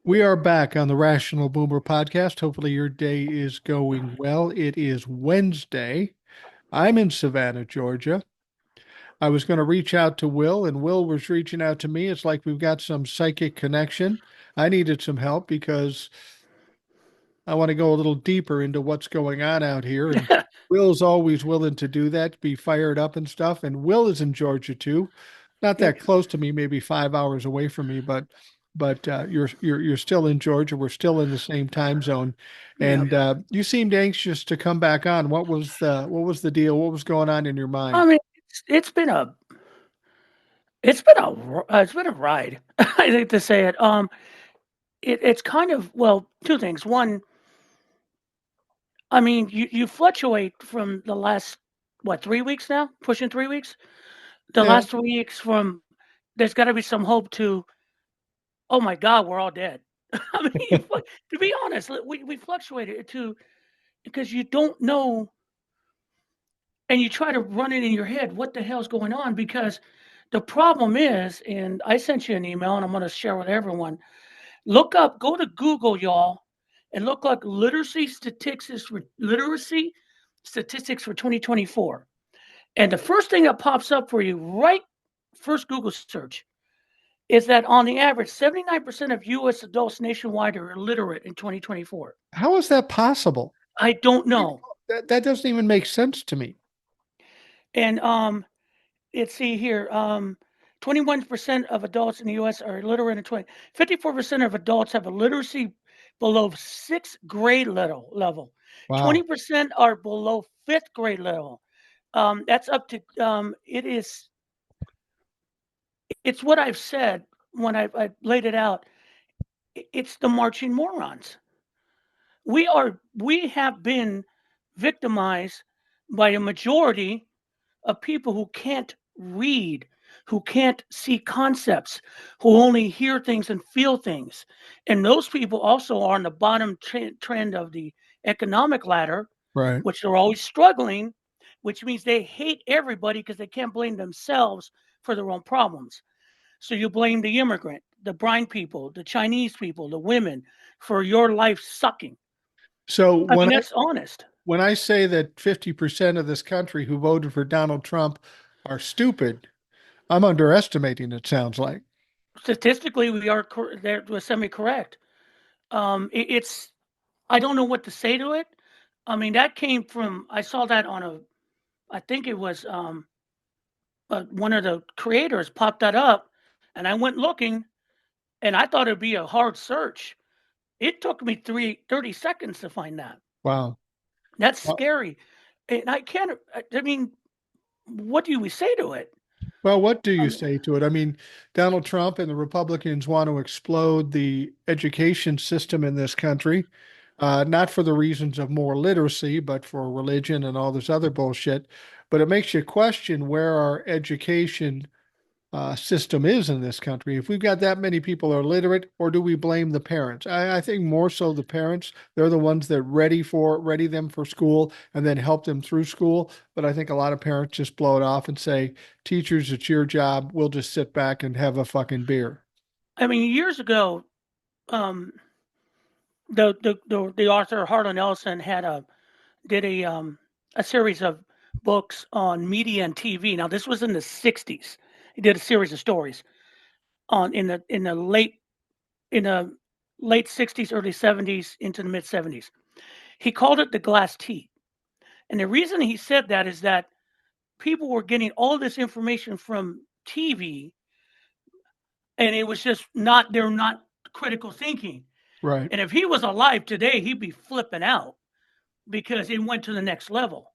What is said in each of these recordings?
We are back on the Rational Boomer podcast. Hopefully, your day is going well. It is Wednesday. I'm in Savannah, Georgia. I was going to reach out to Will, and Will was reaching out to me. It's like we've got some psychic connection. I needed some help because I want to go a little deeper into what's going on out here. And Will's always willing to do that, be fired up and stuff. And Will is in Georgia too, not Yeah, that close to me, maybe 5 hours away from me, but you're still in Georgia. We're still in the same time zone, yeah. and you seemed anxious to come back on. What was the deal? What was going on in your I mind? mean, it's been a ride. I think to say it. It's kind of well, two things. One, I mean, you fluctuate from the last 3 weeks now, pushing 3 weeks. The Yeah. last 3 weeks from there's got to be some hope to. Oh my God, we're all dead. I mean, to be honest, we fluctuated to because you don't know, and you try to run it in your head. What the hell's going on? Because the problem is, and I sent you an email and I'm going to share with everyone. Go to Google, y'all, and look up literacy statistics for 2024. And the first thing that pops up for you, right first Google search, is that on the average, 79% of US adults nationwide are illiterate in 2024. How is that possible? I don't know. That doesn't even make sense to me. And let's see here. 21% of adults in the U.S. are illiterate, and 54% of adults have a literacy below sixth grade level. Wow. 20% are below fifth grade level. That's up to it's what I've said when I laid it out. It's the marching morons. We have been victimized by a majority of people who can't read, who can't see concepts, who only hear things and feel things. And those people also are on the bottom trend of the economic ladder, Right. which they're always struggling, which means they hate everybody because they can't blame themselves for their own problems. So you blame the immigrant, the blind people, the Chinese people, the women for your life sucking. So I when mean, I that's honest. when I say that 50% of this country who voted for Donald Trump are stupid, I'm underestimating it sounds like. Statistically, we are there was semi-correct. It's I don't know what to say to it. I mean, that came from I saw that on I think it was one of the creators popped that up, and I went looking, and I thought it'd be a hard search. It took me 30 seconds to find that. Wow. That's Well, scary, and I can't. I mean, what do we say to it? well, what do you Um, say to it? I mean, Donald Trump and the Republicans want to explode the education system in this country, not for the reasons of more literacy, but for religion and all this other bullshit. But it makes you question where our education system is in this country. If we've got that many people are literate, or do we blame the parents? I think more so the parents. They're the ones that ready them for school and then help them through school. But I think a lot of parents just blow it off and say, "Teachers, it's your job. We'll just sit back and have a fucking beer." I mean, years ago, um, the author Harlan Ellison did a series of books on media and TV. Now this was in the 60s. He did a series of stories on in the late 60s, early 70s into the mid 70s. He called it the glass teeth. And the reason he said that is that people were getting all this information from TV, and it was just not they're not critical thinking. Right. And if he was alive today, he'd be flipping out because it went to the next level.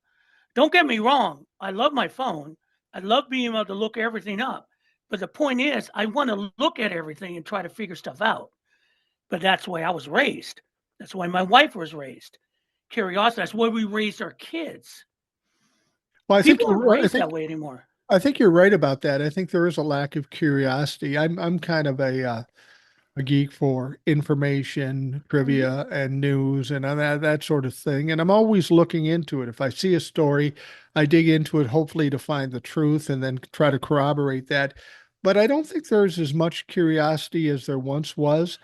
Don't get me wrong. I love my phone. I love being able to look everything up. But the point is, I want to look at everything and try to figure stuff out. But that's the way I was raised. That's the way my wife was raised. Curiosity. That's why we raised our kids. Well, I think People you're aren't right. raised that way anymore. I think you're right about that. I think there is a lack of curiosity. I'm kind of a geek for information, Mhm. trivia, and news, and that sort of thing. And I'm always looking into it. If I see a story, I dig into it, hopefully to find the truth, and then try to corroborate that. But I don't think there's as much curiosity as there once was.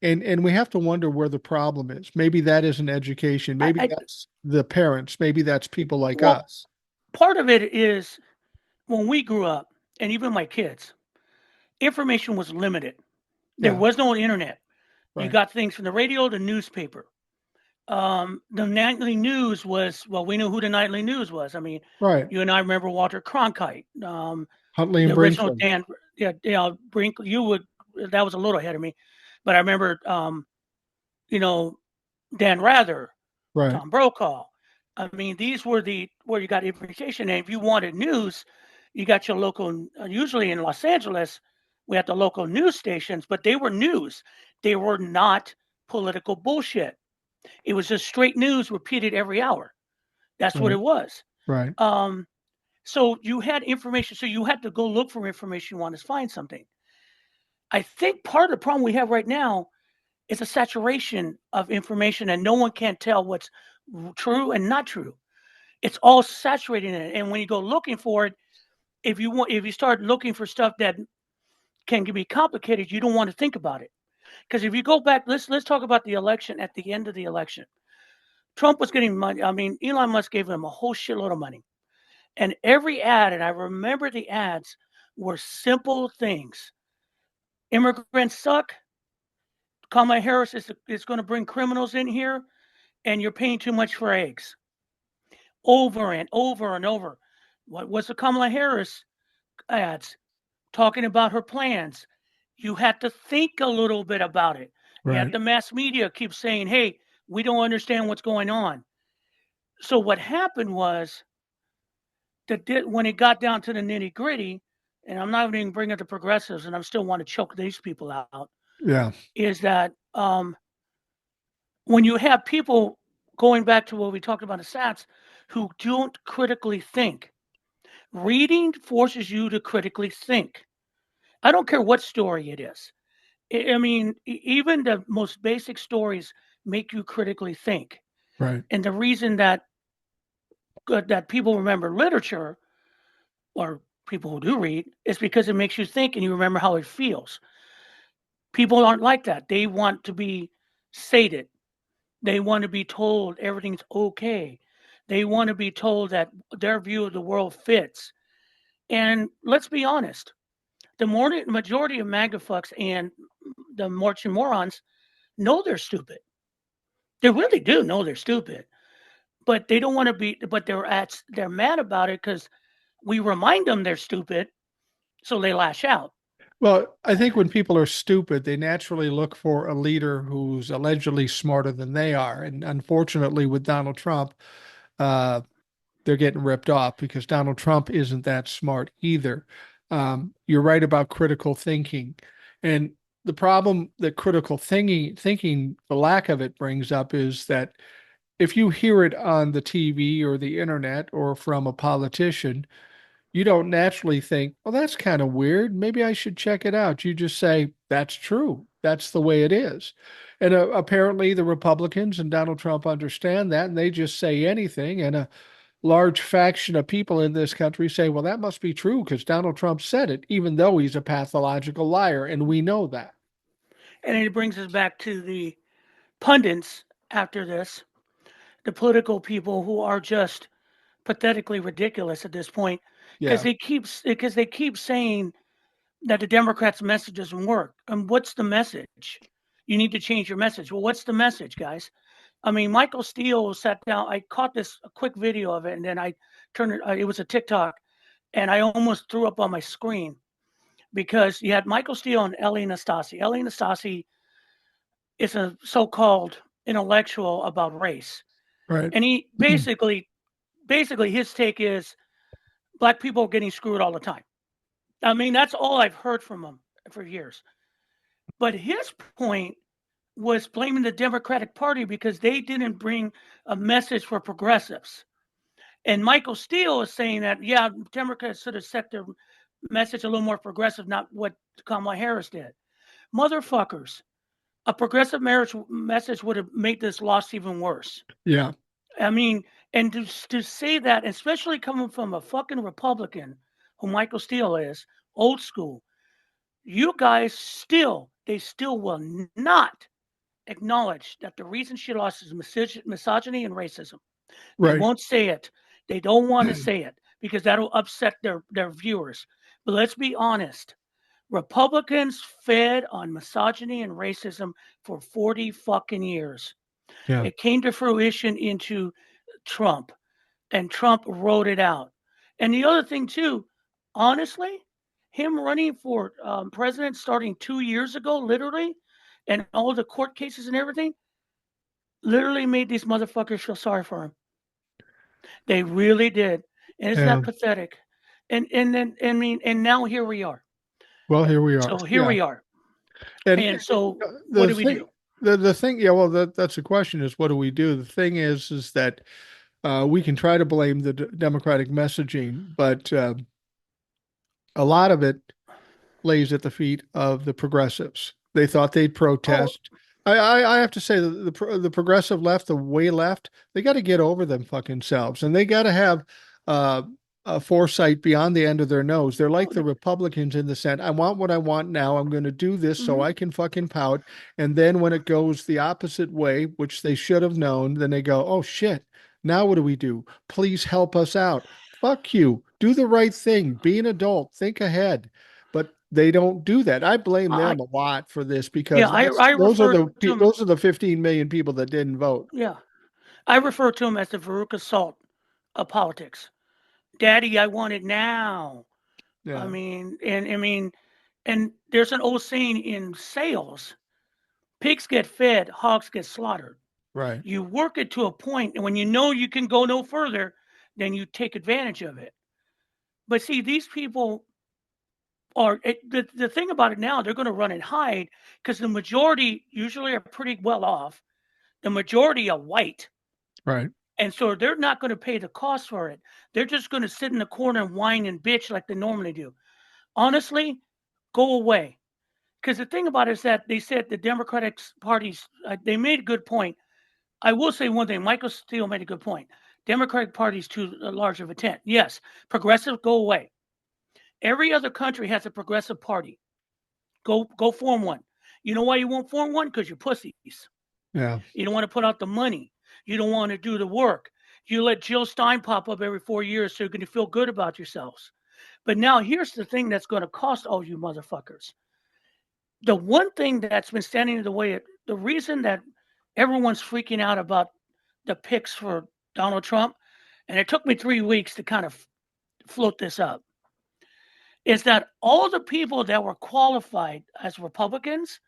And we have to wonder where the problem is. Maybe that isn't education. Maybe I that's the parents. Maybe that's people like well, us. part of it is when we grew up, and even my kids, information was limited. There Yeah, was no internet. You right, got things from the radio, the newspaper. The nightly news was, well, we knew who the nightly news was. I mean, right. you and I remember Walter Cronkite, Huntley the and original Brinkley. Dan. Yeah, Brinkley. You would, that was a little ahead of me, but I remember, you know, Dan Rather, Right, Tom Brokaw. I mean, these were the where you got information. And if you wanted news, you got your local. Usually in Los Angeles, we had the local news stations, but they were news. They were not political bullshit. It was just straight news repeated every hour. That's what right, it was. right, Um, so you had information. So you had to go look for information. You want to find something. I think part of the problem we have right now is a saturation of information, and no one can tell what's true and not true. It's all saturated in it. And when you go looking for it, if you start looking for stuff that can be complicated, you don't want to think about it. Because if you go back, let's talk about the election. At the end of the election, Trump was getting money. I mean, Elon Musk gave him a whole shitload of money. And every ad, and I remember the ads, were simple things. Immigrants suck. Kamala Harris is going to bring criminals in here, and you're paying too much for eggs. Over and over and over. What was the Kamala Harris ads? Talking about her plans. You had to think a little bit about it. You had right. the mass media keep saying, hey, we don't understand what's going on. So what happened was that when it got down to the nitty gritty, and I'm not even bringing up the progressives, and I still want to choke these people out, Yeah, is that when you have people going back to what we talked about the SATs who don't critically think, reading forces you to critically think. I don't care what story it is. I mean, even the most basic stories make you critically think. right. And the reason that people remember literature, or people who do read, is because it makes you think and you remember how it feels. People aren't like that. They want to be sated. They want to be told everything's okay. They want to be told that their view of the world fits. And let's be honest, the majority of MAGA fucks and the marching morons know they're stupid. They really do know they're stupid, but they don't want to be. But they're mad about it because we remind them they're stupid, so they lash out. Well, I think when people are stupid, they naturally look for a leader who's allegedly smarter than they are. And unfortunately, with Donald Trump, uh, they're getting ripped off because Donald Trump isn't that smart either. You're right about critical thinking. And the problem that critical thinking, the lack of it brings up is that if you hear it on the TV or the internet or from a politician, you don't naturally think, well, that's kind of weird. Maybe I should check it out. You just say, that's true. That's the way it is. And apparently, the Republicans and Donald Trump understand that, and they just say anything. And a large faction of people in this country say, well, that must be true because Donald Trump said it, even though he's a pathological liar. And we know that. And it brings us back to the pundits after this, the political people who are just pathetically ridiculous at this point Yeah, because they keep saying that the Democrats' message doesn't work. And what's the message? You need to change your message. Well, what's the message, guys? I mean, Michael Steele sat down. I caught this a quick video of it, and then I turned it. It was a TikTok, and I almost threw up on my screen because you had Michael Steele and Ellie Nastasi. Ellie Nastasi is a so-called intellectual about race, right. and he basically his take is black people are getting screwed all the time. I mean, that's all I've heard from him for years. But his point was blaming the Democratic Party because they didn't bring a message for progressives. And Michael Steele is saying that, yeah, Democrats should have set their message a little more progressive, not what Kamala Harris did. Motherfuckers, a progressive marriage message would have made this loss even worse. Yeah. I mean, and to say that, especially coming from a fucking Republican, who Michael Steele is, old school, you guys they still will not acknowledge that the reason she lost is misogyny and racism. They Right. won't say it. They don't want to say it because that'll upset their viewers. But let's be honest. Republicans fed on misogyny and racism for 40 fucking years. Yeah. It came to fruition into Trump, and Trump wrote it out. And the other thing, too, honestly, him running for president starting 2 years ago, literally, and all the court cases and everything, literally made these motherfuckers feel sorry for him. They really did. And isn't Yeah. that pathetic? And then I mean, and now here we are. Well, here we are. So here Yeah. we are. And And so what the do we thing, do? the thing, yeah, well, that's the question is what do we do? The thing is that we can try to blame the Democratic messaging, but a lot of it lays at the feet of the progressives. They thought they'd Oh, protest. I have to say the progressive left, the way left, they got to get over them fucking selves, and they got to have uh, a foresight beyond the end of their nose. They're like oh, the Republicans in the sense, I want what I want now. I'm going to do this so mhm. I can fucking pout. And then when it goes the opposite way, which they should have known, then they go, oh shit. Now what do we do? Please help us out. Fuck you. Do the right thing. Be an adult. Think ahead, but they don't do that. I blame I them a lot for this yeah, because I refer to him. those are the 15 million people that didn't vote. Yeah, I refer to him as the Veruca Salt of politics. Daddy, I want it now. I Yeah, mean, and I mean, and there's an old saying in sales: pigs get fed, hogs get slaughtered. right, You work it to a point, and when you know you can go no further, then you take advantage of it. But see, these people are the thing about it now. They're going to run and hide because the majority usually are pretty well off. The majority are white. right. And so they're not going to pay the cost for it. They're just going to sit in the corner and whine and bitch like they normally do. Honestly, go away. Because the thing about it is that they said the Democratic parties, they made a good point. I will say one thing. Michael Steele made a good point. Democratic Party's too large of a tent. Yes, progressive, go away. Every other country has a progressive party. Go form one. You know why you won't form one? Because you're pussies. Yeah. You don't want to put out the money. You don't want to do the work. You let Jill Stein pop up every 4 years so you're going to feel good about yourselves. But now here's the thing that's going to cost all you motherfuckers. The one thing that's been standing in the way, the reason that everyone's freaking out about the picks for Donald Trump, and it took me 3 weeks to kind of float this up, is that all the people that were qualified as Republicans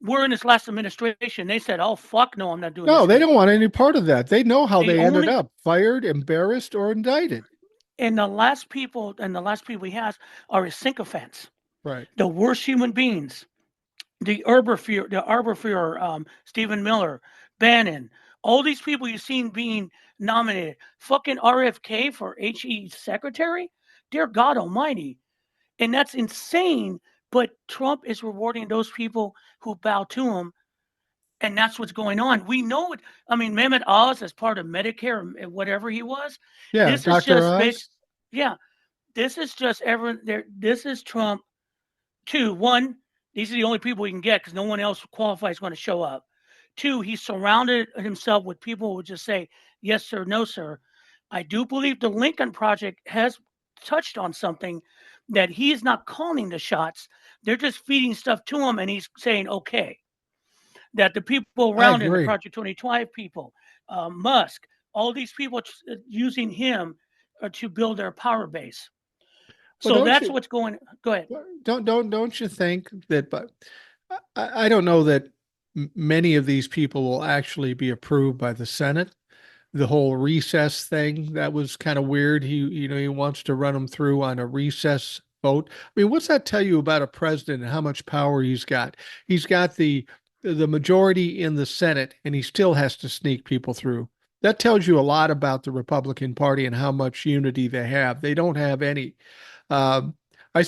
were in this last administration. They said, oh, fuck no, I'm not doing No, this they again. don't want any part of that. They know how The they ended only up fired, embarrassed, or indicted. and the last people he has are his sycophants, Right. the worst human beings. The Arbor Stephen Miller, Bannon, all these people you've seen being nominated. Fucking RFK for HE secretary? Dear God Almighty. And that's insane. But Trump is rewarding those people who bow to him. And that's what's going on. We know it. I mean, Mehmet Oz, as part of Medicare, whatever he was, Yeah, this is Dr. just big. Oz. Yeah, this is just ever there. This is Trump. Two, one, these are the only people he can get because no one else qualified is going to show up. Two, he surrounded himself with people who would just say, yes, sir, no, sir. I do believe the Lincoln Project has touched on something that he's not calling the shots. They're just feeding stuff to him and he's saying, okay. That the people I around him, the agree. Project 2025 people, Musk, all these people using him to build their power base. Well, So that's what's going. Go ahead. don't you think that? But I don't know that many of these people will actually be approved by the Senate. The whole recess thing, that was kind of weird. He wants to run them through on a recess vote. I mean, what's that tell you about a president and how much power he's got? He's got the majority in the Senate, and he still has to sneak people through. That tells you a lot about the Republican Party and how much unity they have. They don't have any. Um, I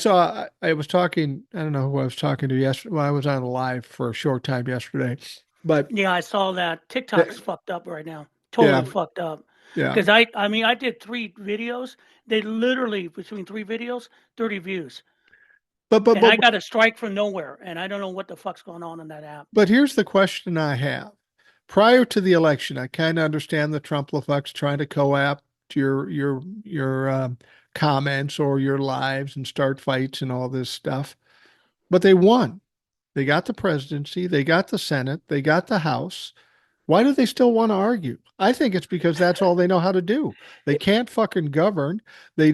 was talking, I don't know who I was talking to yesterday. Well, I was on live for a short time yesterday, but Yeah, I saw that. TikTok's th- fucked up right now. yeah, Totally fucked up. yeah. Because I mean, I did 3 videos. They literally, between 3 videos, 30 views. but And but I got a strike from nowhere, and I don't know what the fuck's going on in that app. but here's the question I have. Prior to the election, I kind of understand the Trump fucks trying to co-opt your comments or your lives and start fights and all this stuff. But they won. They got the presidency, they got the Senate, they got the House. Why do they still want to argue? I think it's because that's all they know how to do. They can't fucking govern. They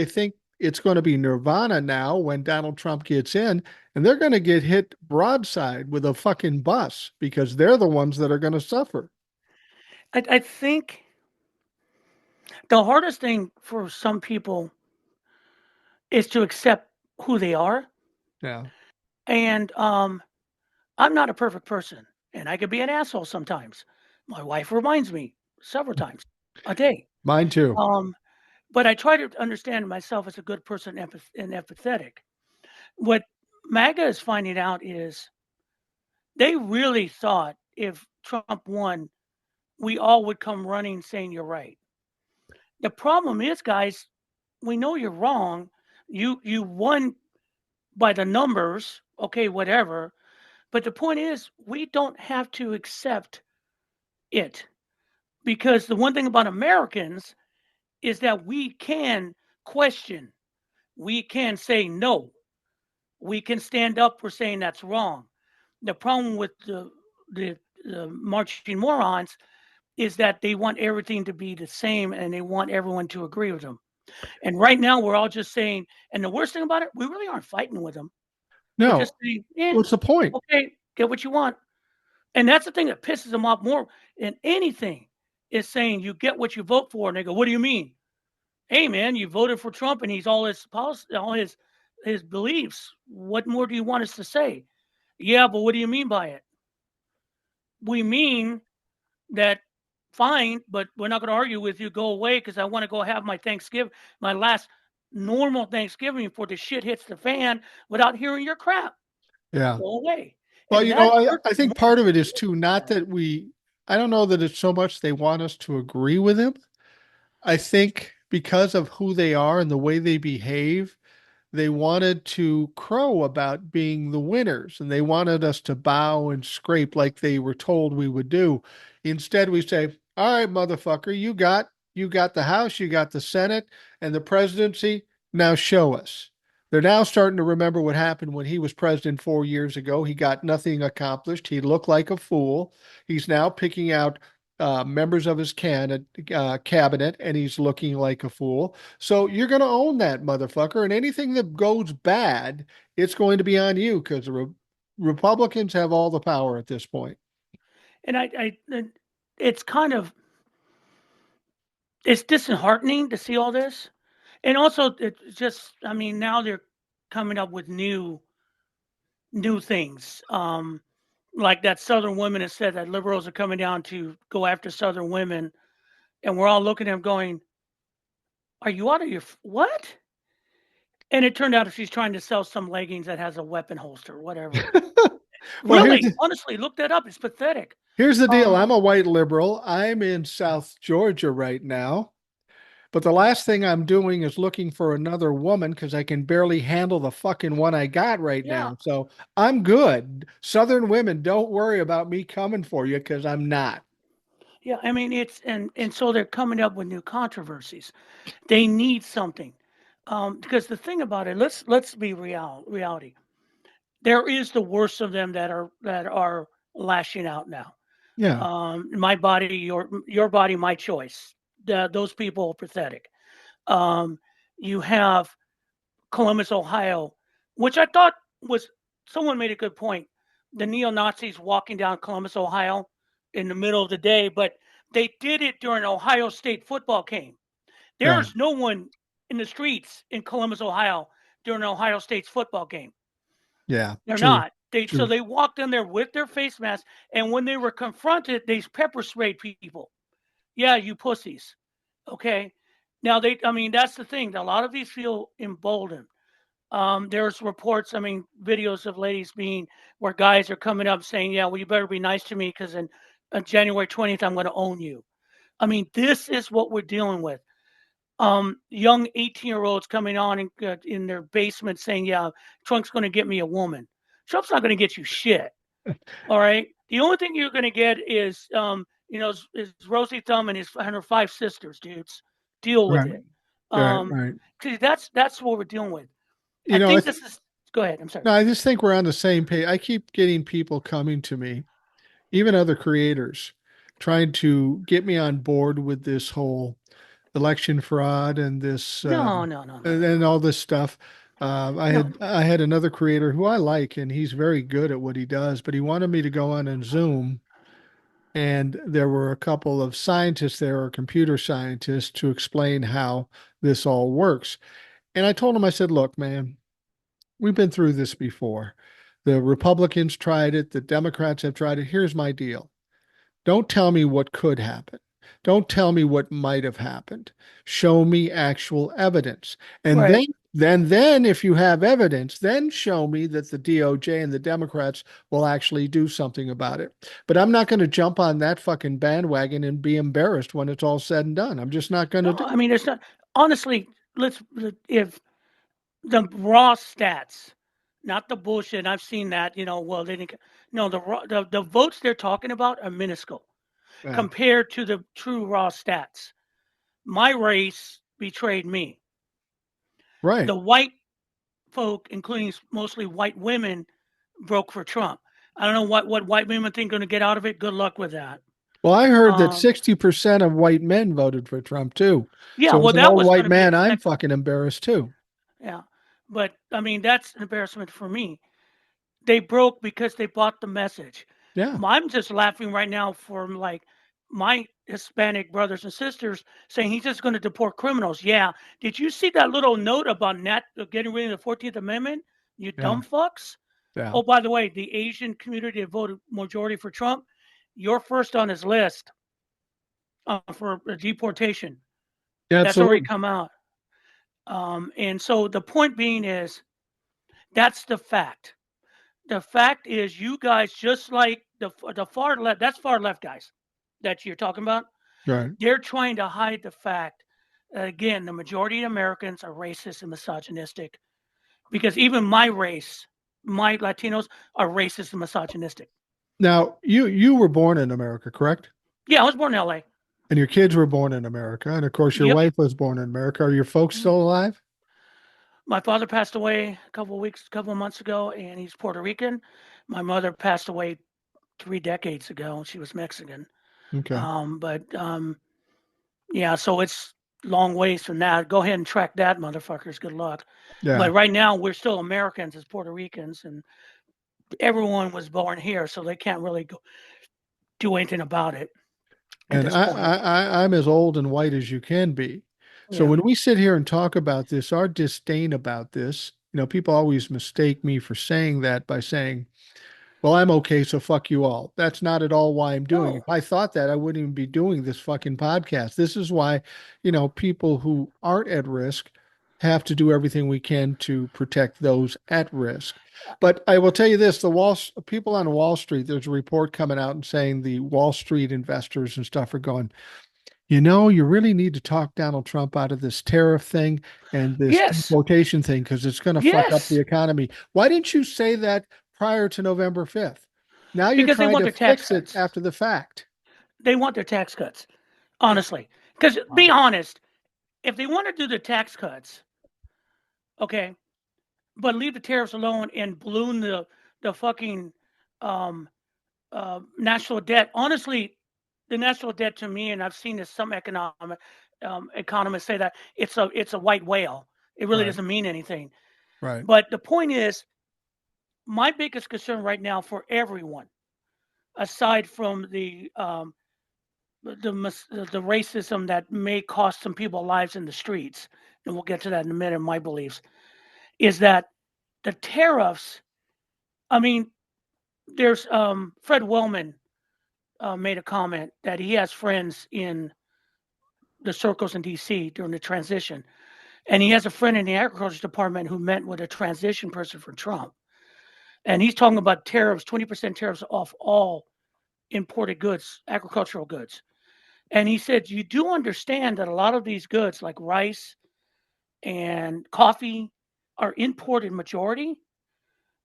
think it's going to be nirvana now when Donald Trump gets in, and they're going to get hit broadside with a fucking bus because they're the ones that are going to suffer. I think the hardest thing for some people is to accept who they are. Yeah. And I'm not a perfect person, and I could be an asshole sometimes. My wife reminds me several times a day. Mine too. Um, but I try to understand myself as a good person and empathetic. What MAGA is finding out is they really thought if Trump won, we all would come running saying you're right. The problem is, guys, we know you're wrong. You won by the numbers, okay, whatever. But the point is, we don't have to accept it, because the one thing about Americans is that we can question, we can say no, we can stand up for saying that's wrong. The problem with the marching morons is that they want everything to be the same and they want everyone to agree with them. And right now, we're all just saying, and the worst thing about it, we really aren't fighting with them. We're No. just saying, yeah, What's the point? okay, get what you want. And that's the thing that pisses them off more than anything, is saying you get what you vote for. And they go, what do you mean? Hey, man, you voted for Trump and he's all his policy, all his beliefs. What more do you want us to say? Yeah, but what do you mean by it? We mean that fine, but we're not going to argue with you. Go away, because I want to go have my Thanksgiving, my last normal Thanksgiving before the shit hits the fan without hearing your crap. Yeah. Go away. Well, And that hurts I think more part than of it is too, anything not else. that I don't know that it's so much they want us to agree with him. I think because of who they are and the way they behave, they wanted to crow about being the winners and they wanted us to bow and scrape like they were told we would do. Instead, we say, all right, motherfucker, you got the House, you got the Senate and the presidency. Now show us. They're now starting to remember what happened when he was president 4 years ago. He got nothing accomplished. He looked like a fool. He's now picking out members of his cabinet, and he's looking like a fool. So you're going to own that motherfucker, and anything that goes bad, it's going to be on you because the Republicans have all the power at this point. And it's kind of, it's disheartening to see all this. And also, it's just, I mean, now they're coming up with new things. Like that Southern women has said that liberals are coming down to go after Southern women, and we're all looking at them going, "Are you out of your what?" And it turned out she's trying to sell some leggings that has a weapon holster, whatever. Well, Really, honestly, look that up. It's pathetic. here's the deal. Um, I'm a white liberal. I'm in South Georgia right now. But the last thing I'm doing is looking for another woman because I can barely handle the fucking one I got right yeah, now. So I'm good. Southern women, don't worry about me coming for you because I'm not. yeah. I mean, it's and so they're coming up with new controversies. They need something, because the thing about it, let's be reality. There is the worst of them that are lashing out now. Yeah. My body, your body, my choice. Those people are pathetic. Um, you have Columbus, Ohio, which I thought was, someone made a good point. The neo Nazis walking down Columbus, Ohio, in the middle of the day, but they did it during Ohio State football game. Yeah. There's no one in the streets in Columbus, Ohio during Ohio State's football game. Yeah. They're True. not. So True. they walked in there with their face masks, and when they were confronted, they pepper sprayed people. Yeah, you pussies. Okay. Now I mean, that's the thing. A lot of these feel emboldened. There's reports, I mean, videos of ladies where guys are coming up saying, yeah, well, you better be nice to me because on January 20th, I'm going to own you. I mean, this is what we're dealing with. young 18-year-olds coming on in their basement saying, "Yeah, Trump's going to get me a woman." Trump's not going to get you shit. All right. The only thing you're going to get is, is Rosie Thumb and her 5 sisters, dudes. Deal with Right. it. Right. Um, Right. because that's what we're dealing with. You I know, think this is. Go ahead. I'm sorry. no, I just think we're on the same page. I keep getting people coming to me, even other creators, trying to get me on board with this whole election fraud and this No, no, no, no, no, and no, all this stuff. no. I had another creator who I like, and he's very good at what he does, but he wanted me to go on and Zoom, and there were a couple of scientists there, or computer scientists, to explain how this all works. And I told him, I said, look, man, we've been through this before. The Republicans tried it, the Democrats have tried it. Here's my deal. Don't tell me what could happen. Don't tell me what might have happened. Show me actual evidence. And Right. then if you have evidence, then show me that the DOJ and the Democrats will actually do something about it. But I'm not going to jump on that fucking bandwagon and be embarrassed when it's all said and done. I'm just not going to No, do I it. mean, it's not. Honestly, let's if the raw stats, not the bullshit. I've seen that. Well, they didn't. No, the votes they're talking about are minuscule Yeah. compared to the true raw stats. My race betrayed me. Right. The white folk, including mostly white women, broke for Trump. I don't know what white women think going to get out of it. Good luck with that. Well, I heard that Um, 60% of white men voted for Trump too. yeah, So as well, an that old was going white to be man, I'm expected. fucking embarrassed too. Yeah, but I mean that's an embarrassment for me. They broke because they bought the message. Yeah. I'm just laughing right now for like my Hispanic brothers and sisters saying he's just going to deport criminals. Yeah. Did you see that little note about getting rid of the 14th Amendment? You Yeah. dumb fucks. Yeah. Oh, by the way, the Asian community that voted majority for Trump, you're first on his list for deportation. Yeah, That's already absolutely. come out. And so the point being is that's the fact. The fact is, you guys, just like the far left, that's far left guys that you're talking about. Right. They're trying to hide the fact that, again, the majority of Americans are racist and misogynistic because even my race, my Latinos, are racist and misogynistic. Now, you were born in America, correct? Yeah, I was born in LA. And your kids were born in America, and of course your Yep. wife was born in America. Are your folks still alive? My father passed away a couple of months ago, and he's Puerto Rican. My mother passed away 3 decades ago. She was Mexican. Okay. But yeah, so it's long ways from that. Go ahead and track that, motherfuckers. Good luck. Yeah. But right now, we're still Americans as Puerto Ricans, and everyone was born here, so they can't really do anything about it at And this point. I'm as old and white as you can be. So Yeah. when we sit here and talk about this, our disdain about this, people always mistake me for saying that by saying, well, I'm okay, so fuck you all. That's not at all why I'm doing it. No. If I thought that, I wouldn't even be doing this fucking podcast. This is why, people who aren't at risk have to do everything we can to protect those at risk. But I will tell you this, people on Wall Street, there's a report coming out and saying the Wall Street investors and stuff are going, you really need to talk Donald Trump out of this tariff thing and this Yes. deportation thing because it's going to fuck up the Yes. economy. Why didn't you say that prior to November 5th? Now you're Because they trying want to their tax fix it cuts. after the fact. They want their tax cuts, honestly. Because be Wow. honest, if they want to do the tax cuts, okay, but leave the tariffs alone and balloon the fucking um, national debt. Honestly, the national debt to me, and I've seen this some economists say that it's a white whale. It really Right. doesn't mean anything. Right. But the point is, my biggest concern right now for everyone, aside from the racism that may cost some people lives in the streets, and we'll get to that in a minute. My beliefs is that the tariffs. I mean, there's Fred Wellman made a comment that he has friends in the circles in D.C. during the transition, and he has a friend in the agriculture department who met with a transition person for Trump, and he's talking about tariffs, 20% tariffs off all imported goods, agricultural goods. And he said, you do understand that a lot of these goods like rice and coffee are imported majority,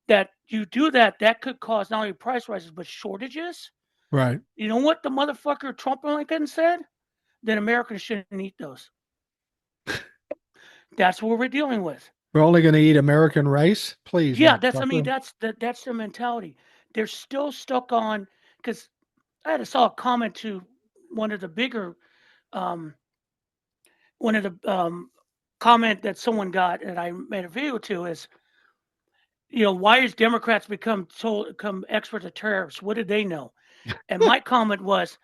that you do that, that could cause not only price rises, but shortages. Right. You know what the motherfucker Trump Lincoln said? Then Americans shouldn't eat those. That's what we're dealing with. We're only going to eat American rice? Please, Yeah, that's I mean motherfucker. that's their mentality. They're still stuck on because saw a comment to one of the bigger um one of the comment that someone got and I made a video to is, why is Democrats become experts at tariffs? What did they know? And my comment was,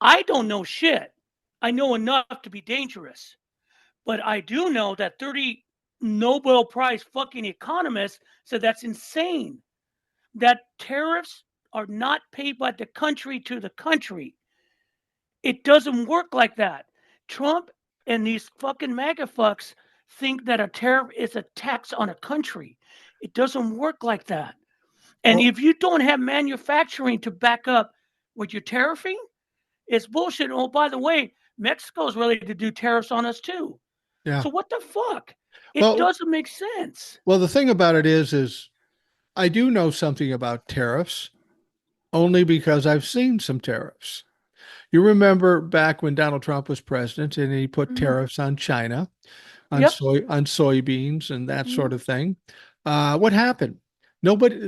I don't know shit. I know enough to be dangerous. But I do know that 30 Nobel Prize fucking economists said that's insane. That tariffs are not paid by the country to the country. It doesn't work like that. Trump and these fucking MAGA fucks think that a tariff is a tax on a country. It doesn't work like that. And Well, if you don't have manufacturing to back up what you're tariffing, it's bullshit. Oh, by the way, Mexico's ready to do tariffs on us too. yeah. So what the fuck? It Well, doesn't make sense. well, the thing about it is I do know something about tariffs only because I've seen some tariffs. You remember back when Donald Trump was president and he put Mhm. tariffs on China, Yep. on soybeans and that Mhm. sort of thing. What happened?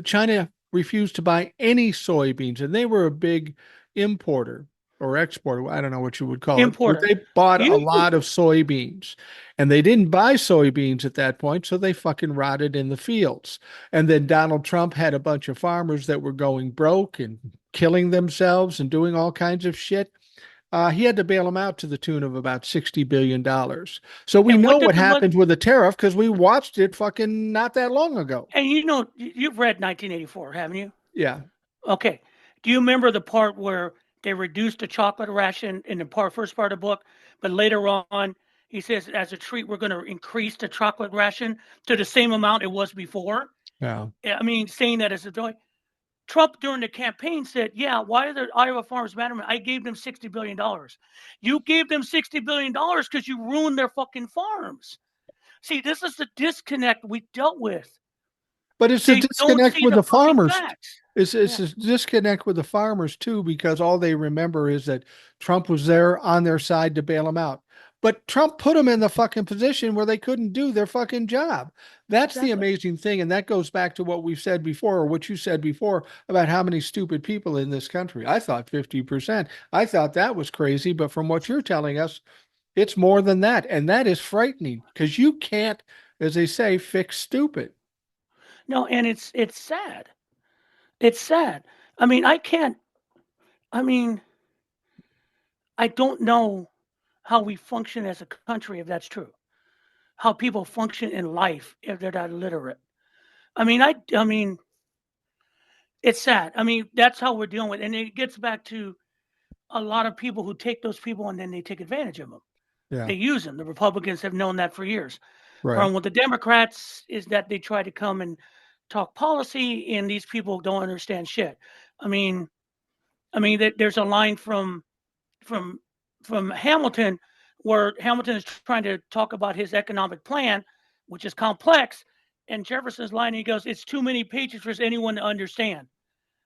China refused to buy any soybeans, and they were a big importer or exporter. I don't know what you would call it, but Importer. they bought a You lot of soybeans, and they didn't buy soybeans at that point, so they fucking rotted in the fields. And then Donald Trump had a bunch of farmers that were going broke and killing themselves and doing all kinds of shit. He had to bail them out to the tune of about $60 billion. So we and know what did what the mother happens with a tariff because we watched it fucking not that long ago. and you've read 1984, haven't you? Yeah. Okay. Do you remember the part where they reduced the chocolate ration in the first part of the book, but later on he says as a treat we're going to increase the chocolate ration to the same amount it was before? Yeah. I mean, saying that as a joy. Trump during the campaign said, "Yeah, why are the Iowa farmers mad at me? I gave them $60 billion. You gave them $60 billion because you ruined their fucking farms." See, this is the disconnect we dealt with. But it's a They don't disconnect see with the the fucking farmers. facts. It's Yeah, a disconnect with the farmers too, because all they remember is that Trump was there on their side to bail them out. But Trump put them in the fucking position where they couldn't do their fucking job. That's the exactly. amazing thing. And that goes back to what we've said before, or what you said before about how many stupid people in this country. I thought 50%. I thought that was crazy. But from what you're telling us, it's more than that. And that is frightening because you can't, as they say, fix stupid. No, and it's sad. It's sad. I mean, I can't. I mean, I don't know how we function as a country if that's true. How people function in life if they're not literate. I mean, it's sad. I mean, that's how we're dealing with it. And it gets back to a lot of people who take those people and then they take advantage of them. Yeah. They use them. The Republicans have known that for years. Right. Problem with the Democrats is that they try to come and talk policy, and these people don't understand shit. I mean, there's a line from from Hamilton where Hamilton is trying to talk about his economic plan, which is complex, and Jefferson's line he goes, "It's too many pages for anyone to understand.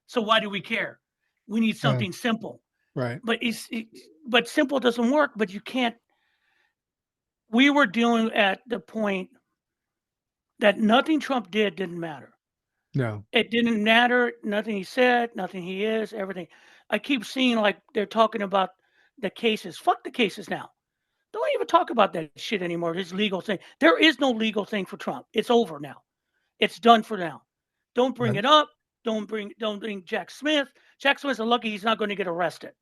So why do we care? We need Yeah. something simple." Right. But but simple doesn't work. But you can't. We were dealing at the point that nothing Trump did didn't matter. No. It didn't matter. Nothing he said, nothing he is, everything. I keep seeing like they're talking about the cases. Fuck the cases now. Don't even talk about that shit anymore. His legal thing. There is no legal thing for Trump. It's over now. It's done for now. Don't bring Right. it up. Don't bring Jack Smith. Jack Smith's lucky he's not going to get arrested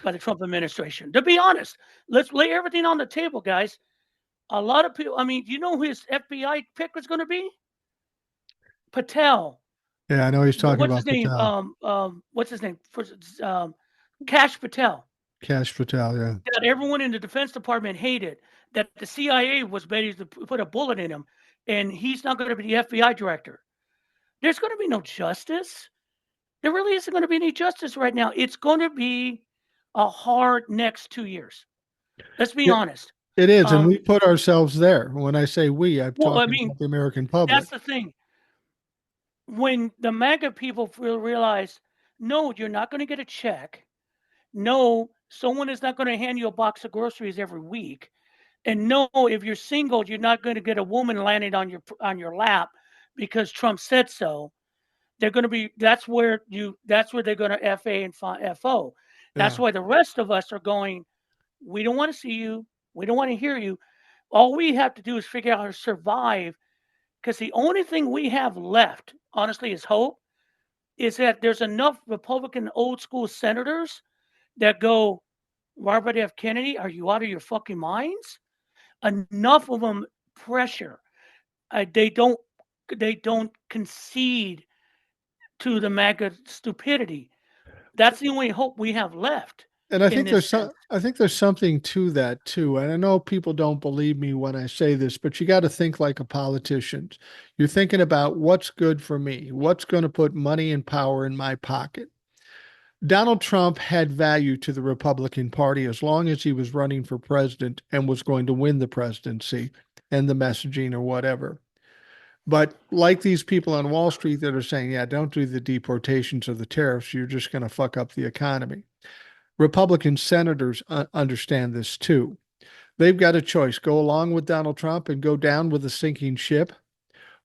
by the Trump administration. To be honest, let's lay everything on the table, guys. A lot of people. I mean, you know who his FBI pick was going to be? Patel. Yeah, I know he's talking What's his about name? Patel. What's his name? Cash Patel. Cash Patel, yeah. That everyone in the Defense Department hated. That the CIA was ready to put a bullet in him, and he's not going to be the FBI director. There's going to be no justice. There really isn't going to be any justice right now. It's going to be a hard next 2 years. Let's be Yeah, honest. it is. And Um, we put ourselves there. When I say we, I'm well, I talking mean, about the American public. that's the thing. When the MAGA people will realize, no, you're not going to get a check. No, someone is not going to hand you a box of groceries every week. And no, if you're single, you're not going to get a woman landing on your lap because Trump said so. They're going to be. That's where you. That's where they're going to FA and FO. That's Yeah. why the rest of us are going. We don't want to see you. We don't want to hear you. All we have to do is figure out how to survive. Because the only thing we have left, honestly, is hope. Is that there's enough Republican old school senators that go, Robert F. Kennedy, are you out of your fucking minds? Enough of them pressure. They don't. They don't concede to the MAGA stupidity. That's the only hope we have left And I in think this sense. I think there's something to that too. And I know people don't believe me when I say this, but you got to think like a politician. You're thinking about what's good for me, what's going to put money and power in my pocket. Donald Trump had value to the Republican Party as long as he was running for president and was going to win the presidency and the messaging or whatever. But like these people on Wall Street that are saying, yeah, don't do the deportations or the tariffs, you're just going to fuck up the economy. Republican senators understand this too. They've got a choice: go along with Donald Trump and go down with a sinking ship,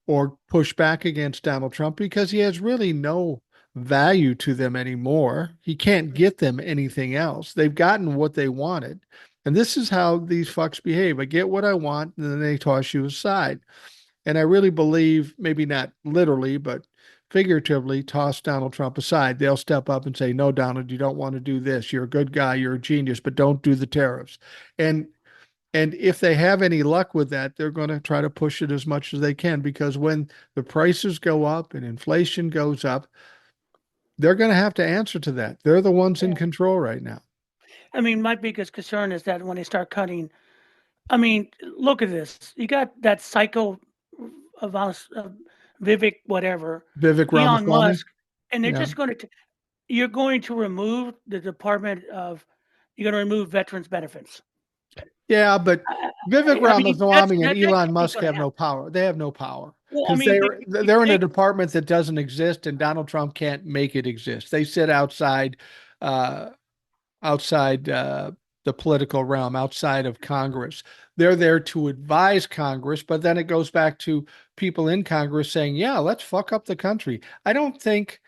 or push back against Donald Trump because he has really no value to them anymore. He can't get them anything else. They've gotten what they wanted. And this is how these fucks behave. I get what I want, and then they toss you aside. And I really believe, maybe not literally, but figuratively, toss Donald Trump aside. They'll step up and say, no, Donald, you don't want to do this. You're a good guy. You're a genius, but don't do the tariffs. And and if they have any luck with that, they're going to try to push it as much as they can because when the prices go up and inflation goes up, they're going to have to answer to that. They're the ones in Yeah. control right now. I mean, my biggest concern is that when they start cutting, I mean, look at this. You got that psycho of us, Vivek, whatever, Vivek Elon Ramaswamy. Musk, and they're Yeah. just going to, you're going to remove the Department of, you're going to remove veterans benefits. Yeah, but I, Vivek I mean, Ramaswamy and that Elon can't be Musk going to have no happen. power. They have no power Well, I because mean, they're in a they department that doesn't exist, and Donald Trump can't make it exist. They sit uh, outside the political realm, outside of Congress. They're there to advise Congress, but then it goes back to people in Congress saying, "Yeah, let's fuck up the country." I don't think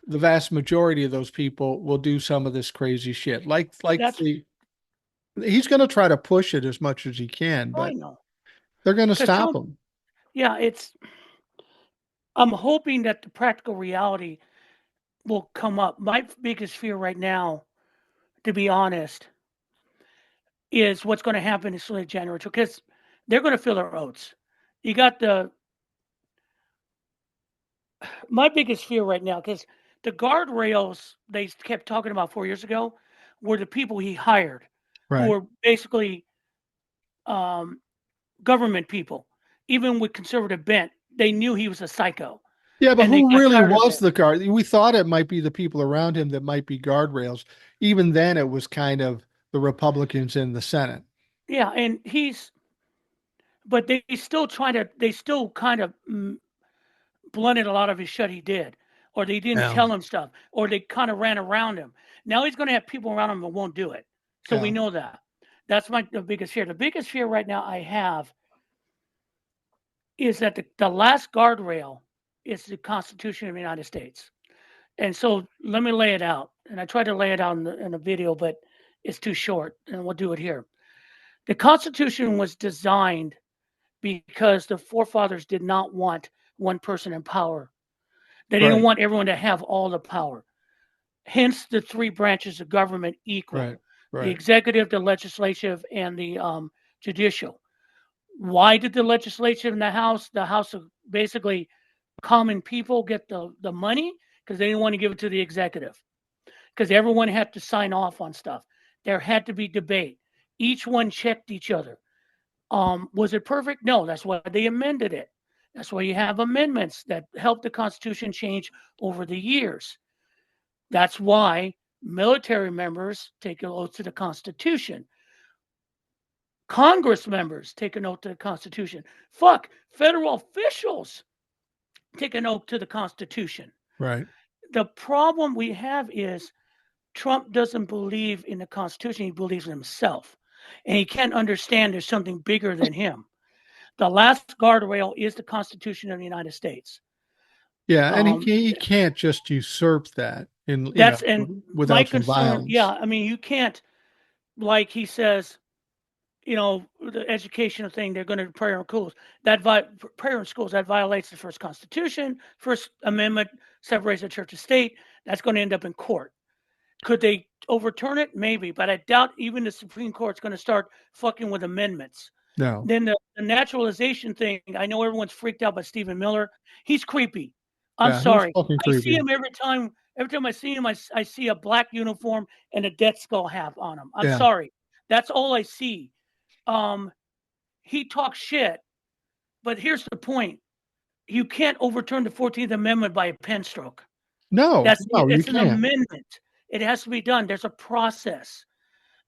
the vast majority of those people will do some of this crazy shit. Like that's the he's going to try to push it as much as he can, but fine though, they're going to because stop Trump, him. yeah, it's. I'm hoping that the practical reality will come up. My biggest fear right now, to be honest, is what's going to happen in late January because they're going to feel their oats. You got the my biggest fear right now because the guardrails they kept talking about 4 years ago were the people he hired, who Right. were basically um, government people. Even with conservative bent, they knew he was a psycho, Yeah, but and they who got really tired of was it. the guard? We thought it might be the people around him that might be guardrails. Even then, it was kind of the Republicans in the Senate. Yeah, and he's, but they still try to, they still kind of blunted a lot of his shit he did, or they didn't Yeah. tell him stuff, or they kind of ran around him. Now he's going to have people around him that won't do it. So we Yeah. know that. That's the biggest fear. The biggest fear right now I have is that the last guardrail is the Constitution of the United States. And so let me lay it out. And I tried to lay it out in the video, but it's too short, and we'll do it here. The Constitution was designed because the forefathers did not want one person in power. They didn't Right. want everyone to have all the power. Hence, the three branches of government equal: Right. the Right. executive, the legislative, and the judicial. Why did the legislature and the House of basically common people, get the money? Because they didn't want to give it to the executive. Because everyone had to sign off on stuff. There had to be debate. Each one checked each other. Was it perfect? No, that's why they amended it. That's why you have amendments that help the Constitution change over the years. That's why Military members take an oath to the Constitution. Congress members take an oath to the Constitution. Fuck, federal officials take an oath to the Constitution. Right. The problem we have is Trump doesn't believe in the Constitution. He believes in himself. And he can't understand there's something bigger than him. The last guardrail is the Constitution of the United States. Yeah, and Um, he can't just usurp that in that's and my without some concern. Yeah, violence. I mean, you can't, like he says, the educational thing. They're going to prayer in schools. Prayer in schools that violates the first Constitution, First Amendment, separates the church and state. That's going to end up in court. Could they overturn it? Maybe, but I doubt even the Supreme Court's going to start fucking with amendments. No. Then the naturalization thing, I know everyone's freaked out by Stephen Miller. He's creepy. I'm Yeah, he's sorry. fucking I see creepy. him every time. Every time I see him, I see a black uniform and a Death Skull hat on him. I'm Yeah. sorry. That's all I see. He talks shit, but here's the point. You can't overturn the 14th Amendment by a pen stroke. No, no, you It's an can't. amendment. It has to be done. There's a process.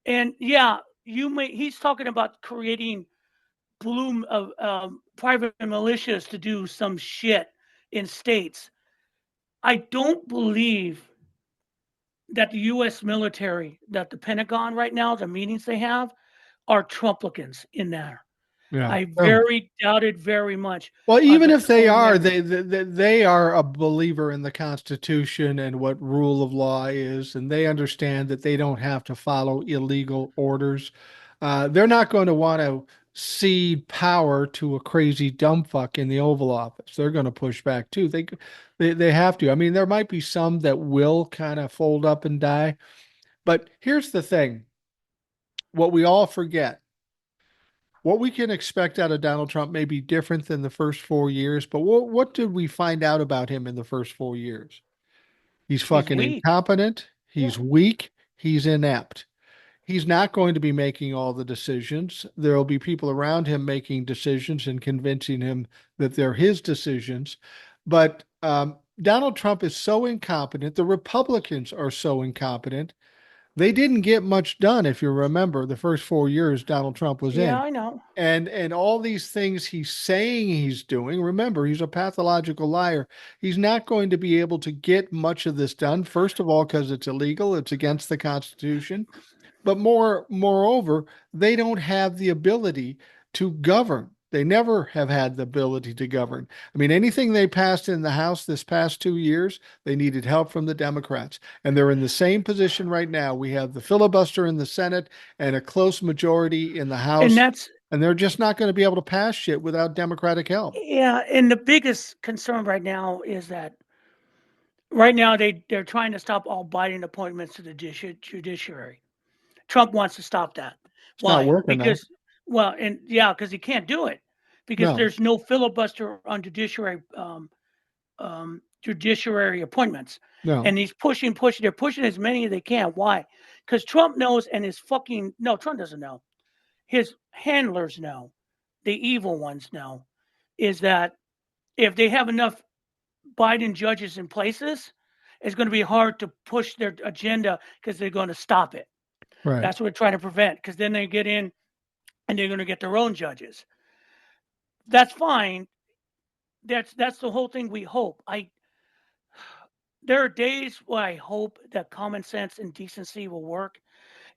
And yeah, he's talking about creating private militias to do some shit in states. I don't believe that the U.S. military, that the Pentagon right now, the meetings they have, are Trumplicans in there. Yeah. I very doubted very much Well, on even the if they tone are, there. they are a believer in the Constitution and what rule of law is, and they understand that they don't have to follow illegal orders. They're not going to want to cede power to a crazy dumb fuck in the Oval Office. They're going to push back too. They have to. I mean, there might be some that will kind of fold up and die, but here's the thing: what we all forget. What we can expect out of Donald Trump may be different than the first 4 years, but what did we find out about him in the first 4 years? He's He's fucking weak. incompetent. Yeah. He's weak. He's inept. He's not going to be making all the decisions. There will be people around him making decisions and convincing him that they're his decisions. But Donald Trump is so incompetent. The Republicans are so incompetent. They didn't get much done, if you remember, the first 4 years Donald Trump was Yeah, in. I know. And all these things he's saying he's doing, remember, he's a pathological liar. He's not going to be able to get much of this done. First of all, because it's illegal, it's against the Constitution. But moreover, they don't have the ability to govern. They never have had the ability to govern. I mean, anything they passed in the House this past 2 years, they needed help from the Democrats. And they're in the same position right now. We have the filibuster in the Senate and a close majority in the And House, that's and they're just not going to be able to pass shit without Democratic help. yeah, and the biggest concern right now is that right now they're trying to stop all Biden appointments to the judiciary. Trump wants to stop that. It's not Why? working though. Because because he can't do it because No, there's no filibuster on judiciary appointments, no, and he's pushing. They're pushing as many as they can. Why? Because Trump knows, and his fucking no, Trump doesn't know. His handlers know, the evil ones know, is that if they have enough Biden judges in places, it's going to be hard to push their agenda because they're going to stop it. right. That's what we're trying to prevent because then they get in and they're going to get their own judges. That's fine. That's the whole thing we hope. There are days where I hope that common sense and decency will work.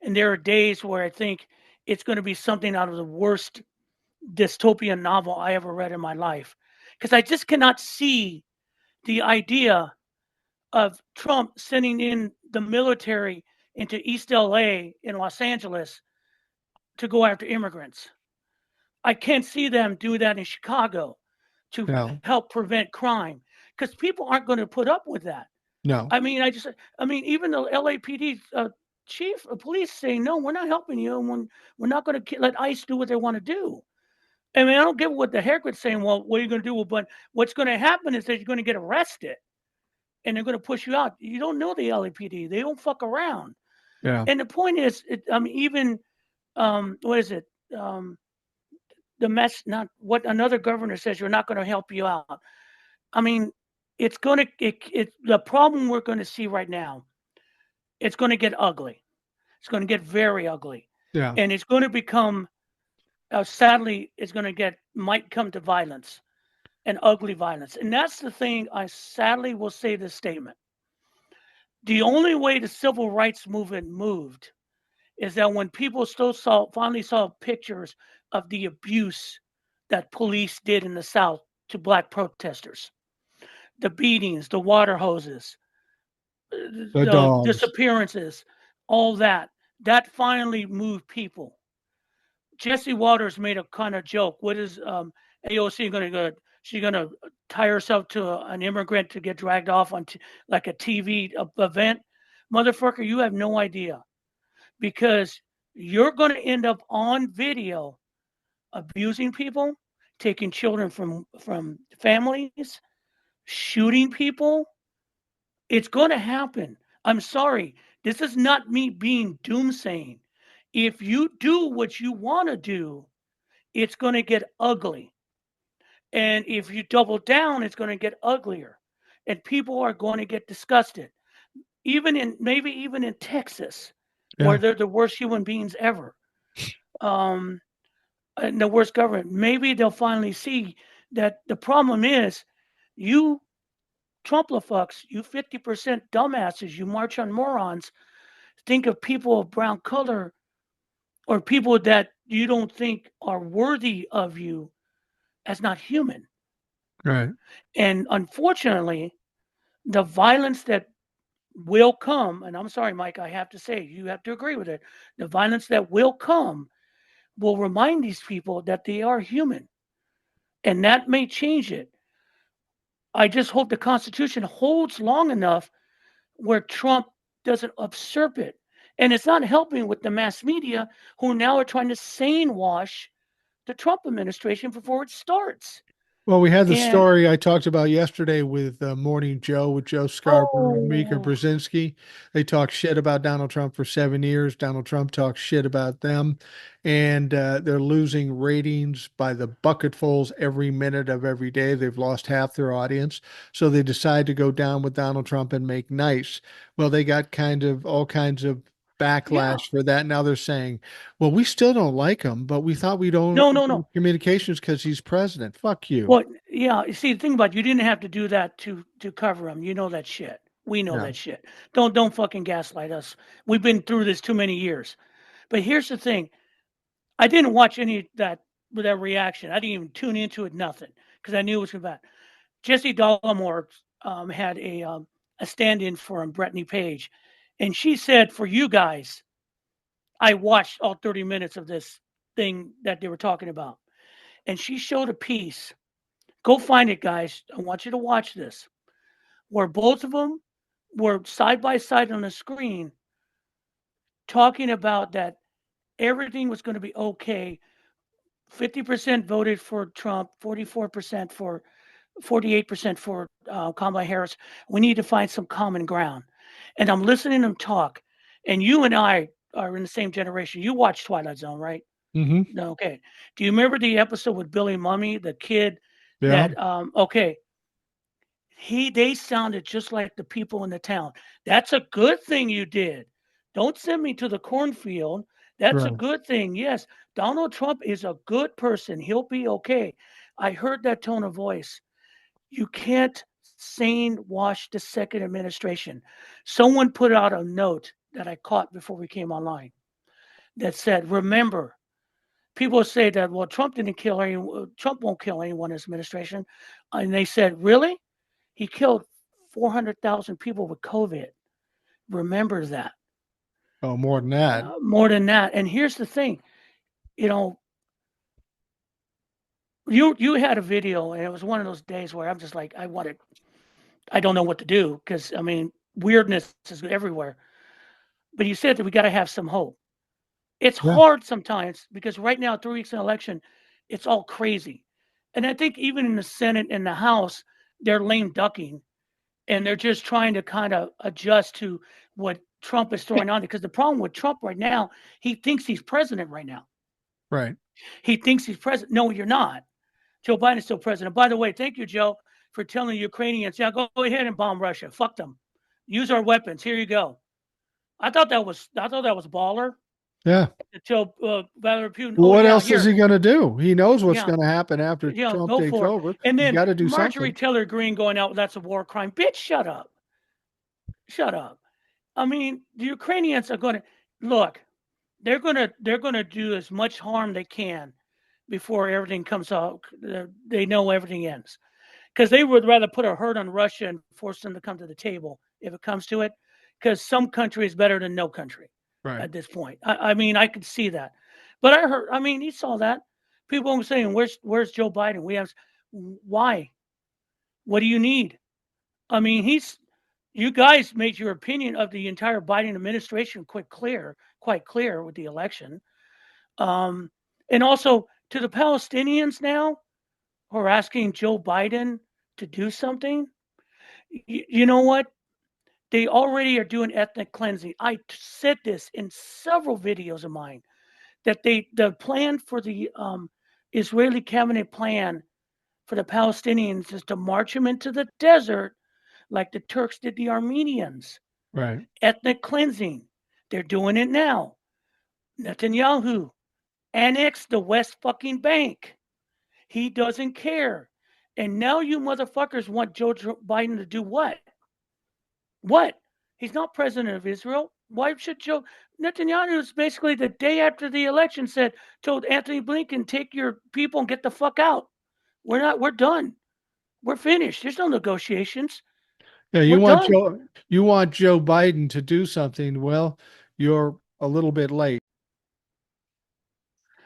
And there are days where I think it's going to be something out of the worst dystopian novel I ever read in my life. Because I just cannot see the idea of Trump sending in the military into East LA in Los Angeles to go after immigrants. I can't see them do that in Chicago to No, help prevent crime because people aren't going to put up with that. no, Even the LAPD chief of police saying, no, we're not helping you. And we're not going to let ICE do what they want to do. I mean, I don't get what the haircut's saying. Well, what are you going to do? But what's going to happen is that you're going to get arrested and they're going to push you out. You don't know the LAPD. They don't fuck around. yeah, And the point is, what is it? The mess, not what another governor says, you're not going to help you out. I mean, it's going to, the problem we're going to see right now it's going to get ugly. It's going to get very ugly. Yeah. And it's going to become, sadly, it's going to might come to violence and ugly violence. And that's the thing I sadly will say this statement. The only way the civil rights movement moved is that when people finally saw pictures of the abuse that police did in the South to black protesters, the beatings, the water hoses, The the dogs. disappearances, all that, that finally moved people. Jesse Waters made a kind of joke. What is AOC going to go? She's going to tie herself to an immigrant to get dragged off on like a TV event? Motherfucker, you have no idea, because you're going to end up on video abusing people, taking children from families, shooting people. It's going to happen. I'm sorry. This is not me being doomsaying. If you do what you want to do, it's going to get ugly. And if you double down, it's going to get uglier. And people are going to get disgusted. Maybe even in Texas, where Yeah. they're the worst human beings ever. And the worst government. Maybe they'll finally see that the problem is you Trumplafucks, you 50% dumbasses, you march on morons, think of people of brown color or people that you don't think are worthy of you as not human. Right. And unfortunately, the violence that will come, and I'm sorry, Mike, I have to say, you have to agree with it. The violence that will come will remind these people that they are human. And that may change it. I just hope the Constitution holds long enough where Trump doesn't usurp it. And it's not helping with the mass media who now are trying to sane wash the Trump administration before it starts. Well, we had the And story I talked about yesterday with Morning Joe, with Joe Scarborough and Mika oh, Brzezinski. They talked shit about Donald Trump for 7 years. Donald Trump talks shit about them. And they're losing ratings by the bucketfuls every minute of every day. They've lost half their audience. So they decide to go down with Donald Trump and make nice. Well, they got kind of all kinds of yeah. backlash for that. Now they're saying, well, we still don't like him, but we thought we don't No, no, no. communications because he's president. Fuck you. Well, yeah. You see, the thing about it, you didn't have to do that to cover him. You know that shit. We know Yeah. that shit. Don't fucking gaslight us. We've been through this too many years. But here's the thing. I didn't watch any of that with that reaction. I didn't even tune into it, nothing, because I knew it was about Jesse Dollamore had a stand-in for him, Brittany Page, and she said, "For you guys, I watched all 30 minutes of this thing that they were talking about," and she showed a piece. Go find it, guys. I want you to watch this, where both of them were side by side on the screen talking about that everything was going to be okay. 50% voted for Trump, 44% for 48% for Kamala Harris. We need to find some common ground. And I'm listening to them talk. And you and I are in the same generation. You watch Twilight Zone, right? Hmm. No, okay. Do you remember the episode with Billy Mummy, the kid Yeah. that okay, they sounded just like the people in the town. That's a good thing you did. Don't send me to the cornfield. That's a Right. good thing. Yes, Donald Trump is a good person. He'll be okay. I heard that tone of voice. You can't sane wash the second administration. Someone put out a note that I caught before we came online that said, remember, people say that, well, Trump didn't kill anyone, Trump won't kill anyone in his administration. And they said, really? He killed 400,000 people with COVID. Remember that. Oh, more than that. More than that. And here's the thing, you know, you had a video, and it was one of those days where I'm just like, I don't know what to do because I mean, weirdness is everywhere. But you said that we got to have some hope. It's Yeah. hard sometimes because right now, 3 weeks in election, it's all crazy. And I think even in the Senate and the House, they're lame ducking and they're just trying to kind of adjust to what Trump is throwing on. Because the problem with Trump right now, he thinks he's president right now. Right. He thinks he's president. No, you're not. Joe Biden's still president. By the way, thank you, Joe, for telling the Ukrainians, yeah, go ahead and bomb Russia. Fuck them. Use our weapons. Here you go. I thought that was baller Yeah. to tell Vladimir Putin, oh What yeah, else is here, he going to do? He knows what's yeah, going to happen after Trump go takes for it. over. And He's then got to do Marjorie something. Taylor Greene going out, that's a war crime. Bitch, shut up. Shut up. I mean, the Ukrainians are going to look. They're going to do as much harm they can before everything comes out. They know everything ends because they would rather put a hurt on Russia and force them to come to the table if it comes to it. Because some country is better than no country Right. at this point. I mean, I could see that, but I heard. I mean, you saw that people were saying, "Where's Joe Biden?" We have why? What do you need? I mean, he's you guys made your opinion of the entire Biden administration quite clear with the election. Um, and also to the Palestinians now who are asking Joe Biden to do something, you know what? They already are doing ethnic cleansing. I said this in several videos of mine that the plan for the Israeli cabinet plan for the Palestinians is to march them into the desert like the Turks did the Armenians. Right. Ethnic cleansing. They're doing it now. Netanyahu annexed the West fucking Bank. He doesn't care. And now you motherfuckers want Joe Biden to do what? What? He's not president of Israel. Why should Joe Netanyahu is basically the day after the election told Anthony Blinken, take your people and get the fuck out. We're done. We're finished. There's no negotiations. Yeah, We're done. You want Joe Biden to do something. Well, you're a little bit late.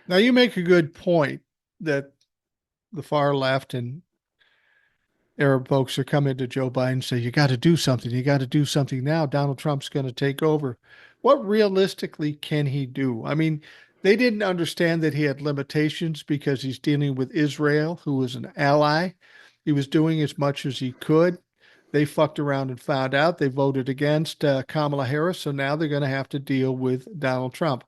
Now you make a good point that the far left and Arab folks are coming to Joe Biden and say, you got to do something. You got to do something now. Donald Trump's going to take over. What realistically can he do? I mean, they didn't understand that he had limitations because he's dealing with Israel, who was an ally. He was doing as much as he could. They fucked around and found out. They voted against Kamala Harris. So now they're going to have to deal with Donald Trump.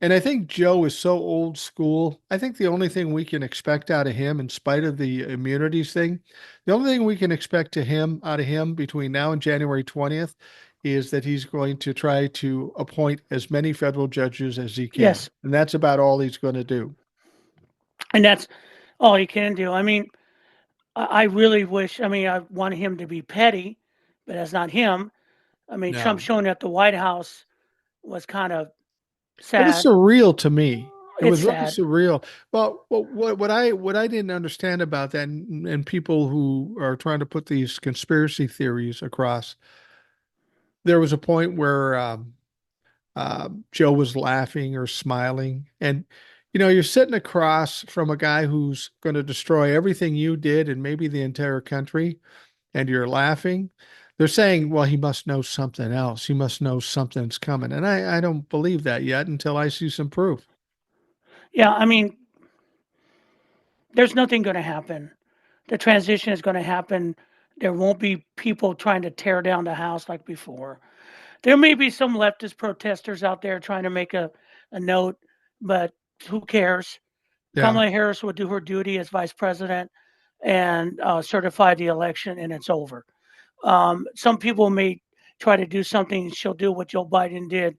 And I think Joe is so old school. I think the only thing we can expect out of him, in spite of the immunities thing, the only thing we can expect to him out of him between now and January 20th is that he's going to try to appoint as many federal judges as he can. Yes. And that's about all he's going to do. And that's all he can do. I mean, I really wish, I mean, I want him to be petty, but that's not him. I mean, Trump No. showing at the White House was kind of It was sad. surreal to me. It It's was really sad. surreal. Well, what I didn't understand about that, and people who are trying to put these conspiracy theories across, there was a point where Joe was laughing or smiling. And, you know, you're sitting across from a guy who's going to destroy everything you did and maybe the entire country, and you're laughing. They're saying, well, he must know something else. He must know something's coming. And I don't believe that yet until I see some proof. Yeah, I mean, there's nothing going to happen. The transition is going to happen. There won't be people trying to tear down the house like before. There may be some leftist protesters out there trying to make a note, but who cares? Yeah. Kamala Harris will do her duty as vice president and certify the election, and it's over. Some people may try to do something. She'll do what Joe Biden did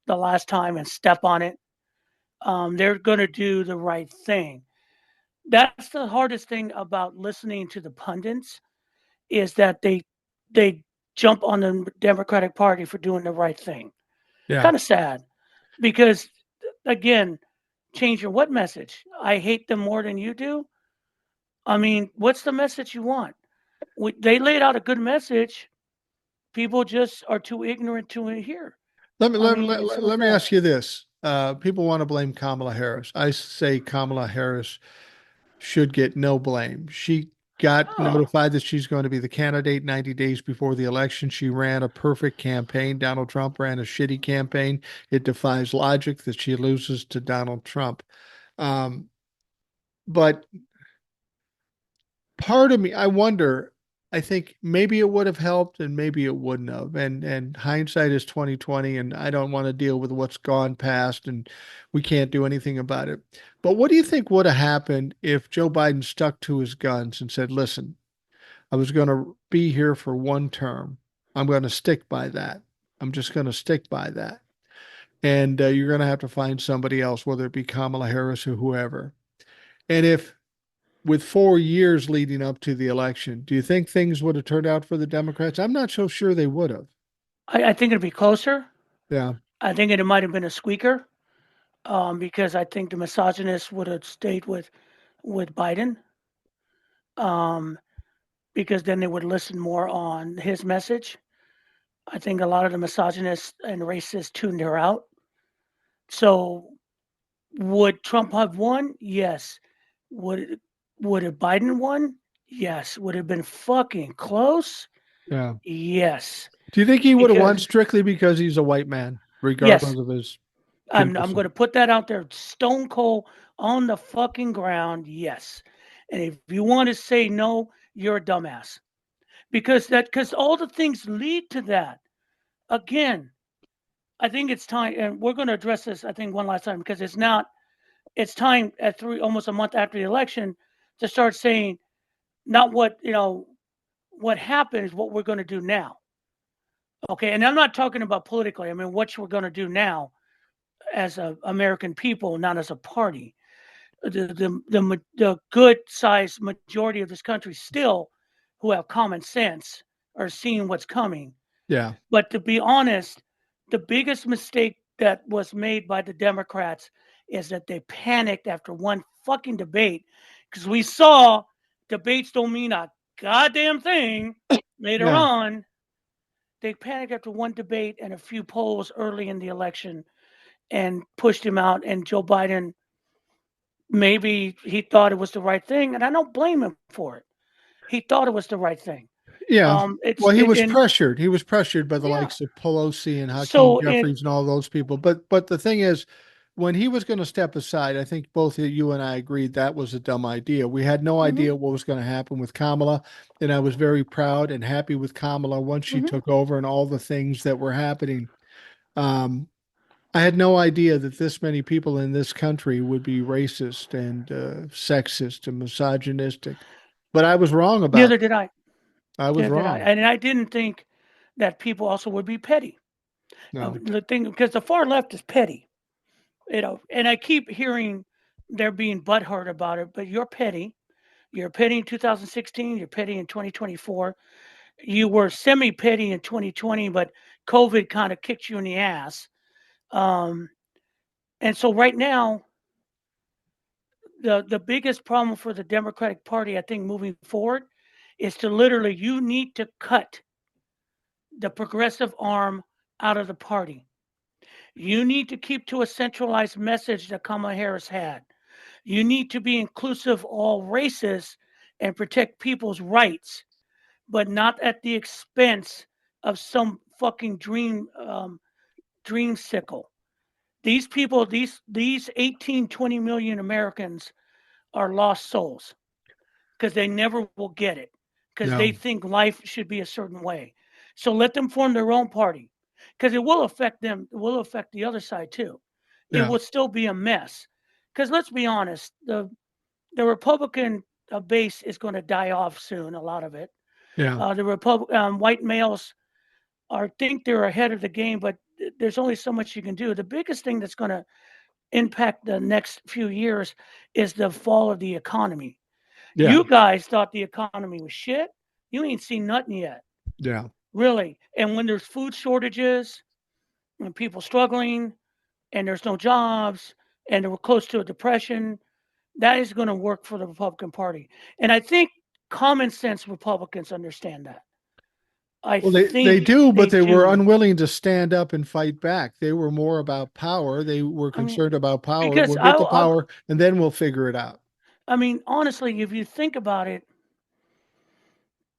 the last time and step on it. They're going to do the right thing. That's the hardest thing about listening to the pundits is that they jump on the Democratic Party for doing the right thing. Yeah. Kind of sad because again, changing what message? I hate them more than you do. I mean, what's the message you want? They laid out a good message. People just are too ignorant to hear. I mean, it's so Let me sad. ask you this. People want to blame Kamala Harris. I say Kamala Harris should get no blame. She got Oh, notified that she's going to be the candidate 90 days before the election. She ran a perfect campaign. Donald Trump ran a shitty campaign. It defies logic that she loses to Donald Trump. Um, but part of me, I wonder, I think maybe it would have helped and maybe it wouldn't have. And hindsight is 2020, and I don't want to deal with what's gone past and we can't do anything about it. But what do you think would have happened if Joe Biden stuck to his guns and said, listen, I was going to be here for one term. I'm going to stick by that. I'm just going to stick by that. And you're going to have to find somebody else, whether it be Kamala Harris or whoever. And if with 4 years leading up to the election, do you think things would have turned out for the Democrats? I'm not so sure they would have. I think it'd be closer. Yeah, I think it might have been a squeaker, because I think the misogynists would have stayed with Biden, um, because then they would listen more on his message. I think a lot of the misogynists and racists tuned her out. So would Trump have won? Yes. Would would have Biden won? Yes. Would it have been fucking close? yeah. Yes. Do you think he would have won Because strictly because he's a white man, yes, regardless of his I'm condition? going to put that out there, stone cold on the fucking ground. Yes. And if you want to say no, you're a dumbass. Because all the things lead to that. Again, I think it's time, and we're going to address this, I think, one last time, because it's time at almost a month after the election to start saying not what happened is what we're going to do now. Okay. And I'm not talking about politically. I mean, what we're going to do now as a American people, not as a party. The good sized majority of this country still who have common sense are seeing what's coming. Yeah, But to be honest, the biggest mistake that was made by the Democrats is that they panicked after one fucking debate, because we saw debates don't mean a goddamn thing later yeah, on. They panicked after one debate and a few polls early in the election and pushed him out. And Joe Biden, maybe he thought it was the right thing, and I don't blame him for it. He thought it was the right thing. yeah. It's Well, he it was and pressured. He was pressured by the yeah. likes of Pelosi and Hakeem So it Jeffries and all those people. But the thing is, when he was going to step aside, I think both you and I agreed that was a dumb idea. We had no mhm, idea what was going to happen with Kamala, and I was very proud and happy with Kamala once she mhm. took over and all the things that were happening. Um, I had no idea that this many people in this country would be racist and sexist and misogynistic. But I was wrong about Neither it. did I. I was Neither did I. wrong. And I didn't think that people also would be petty. No. The thing, because the far left is petty, and I keep hearing they're being butthurt about it, but you're petty. You're petty in 2016. You're petty in 2024. You were semi petty in 2020, but COVID kind of kicked you in the ass. Um, and so right now, the biggest problem for the Democratic Party, I think, moving forward, is to literally you need to cut the progressive arm out of the party. You need to keep to a centralized message that Kamala Harris had. You need to be inclusive of all races and protect people's rights, but not at the expense of some fucking dreamsicle. These people, these 18, 20 million Americans are lost souls because they never will get it because they No. think life should be a certain way. So let them form their own party because it will affect them. It will affect the other side too. It Yeah. will still be a mess because let's be honest, the Republican base is going to die off soon. A lot of it. Yeah. White males are think they're ahead of the game, but there's only so much you can do. The biggest thing that's going to impact the next few years is the fall of the economy. Yeah. You guys thought the economy was shit. You ain't seen nothing yet, Yeah. really. And when there's food shortages and people struggling and there's no jobs and we're close to a depression, that is going to work for the Republican Party. And I think common sense Republicans understand that. I Well, they think do, but they they were do. unwilling to stand up and fight back. They were more about power. They were I mean, concerned about power. because We'll get the power and then we'll figure it out. I mean, honestly, if you think about it,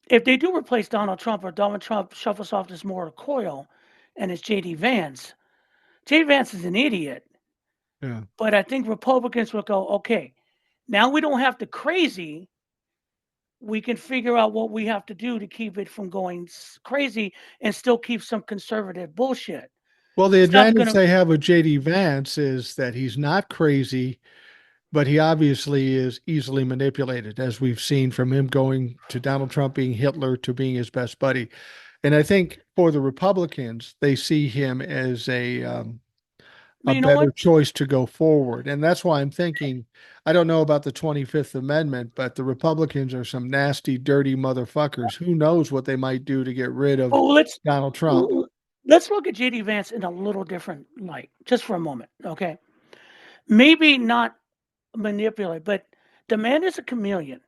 if they do replace Donald Trump or Donald Trump shuffles off this moral coil and it's JD Vance is an idiot. Yeah. But I think Republicans will go, okay, now we don't have to crazy. We can figure out what we have to do to keep it from going crazy and still keep some conservative bullshit. Well, the Stop advantage gonna. they have with JD Vance is that he's not crazy, but he obviously is easily manipulated, as we've seen from him going to Donald Trump being Hitler to being his best buddy. And I think for the Republicans, they see him as But a you know better what? choice to go forward. And that's why I'm thinking, I don't know about the 25th Amendment, but the Republicans are some nasty, dirty motherfuckers. Who knows what they might do to get rid of Well, Donald Trump? let's look at JD Vance in a little different light, just for a moment, okay? Maybe not manipulate, but the man is a chameleon.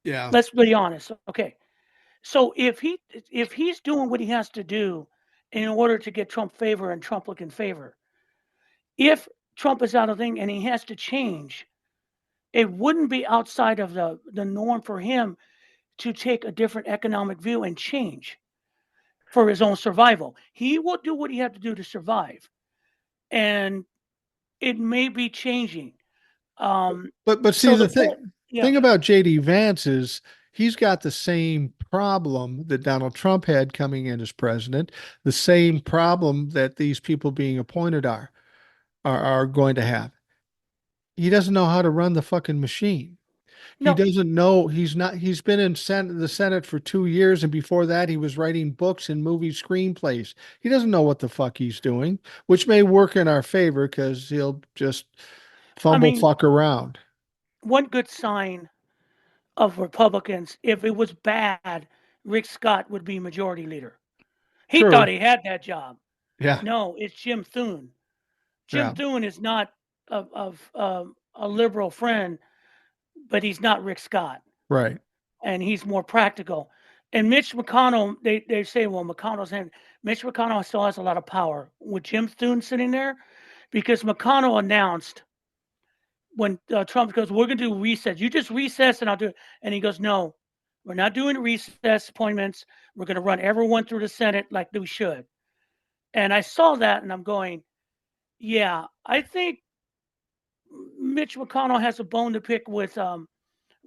Yeah. Let's be honest, okay? So if he's doing what he has to do in order to get Trump favor and Trump looking favor, if Trump is out of thing and he has to change, it wouldn't be outside of the norm for him to take a different economic view and change for his own survival. He will do what he had to do to survive, and it may be changing. But see So the the point, yeah, thing about JD Vance is he's got the same problem that Donald Trump had coming in as president, the same problem that these people being appointed are going to have. He doesn't know how to run the fucking machine. He no, doesn't know he's been in the Senate for 2 years, and before that he was writing books and movie screenplays. He doesn't know what the fuck he's doing, which may work in our favor because he'll just I fumble mean, fuck around. one good sign of Republicans, if it was bad, Rick Scott would be majority leader. He thought True. he had that job. Yeah. No, it's Jim Thune. Jim Yeah. Thune is not a liberal friend, but he's not Rick Scott, Right. and he's more practical. And Mitch McConnell, they say, well, McConnell's in. Mitch McConnell still has a lot of power with Jim Thune sitting there, because McConnell announced when Trump goes, "We're going to do recess. You just recess, and I'll do it." And he goes, "No, we're not doing recess appointments. We're going to run everyone through the Senate like we should." And I saw that, and I'm going, "Yeah, I think Mitch McConnell has a bone to pick with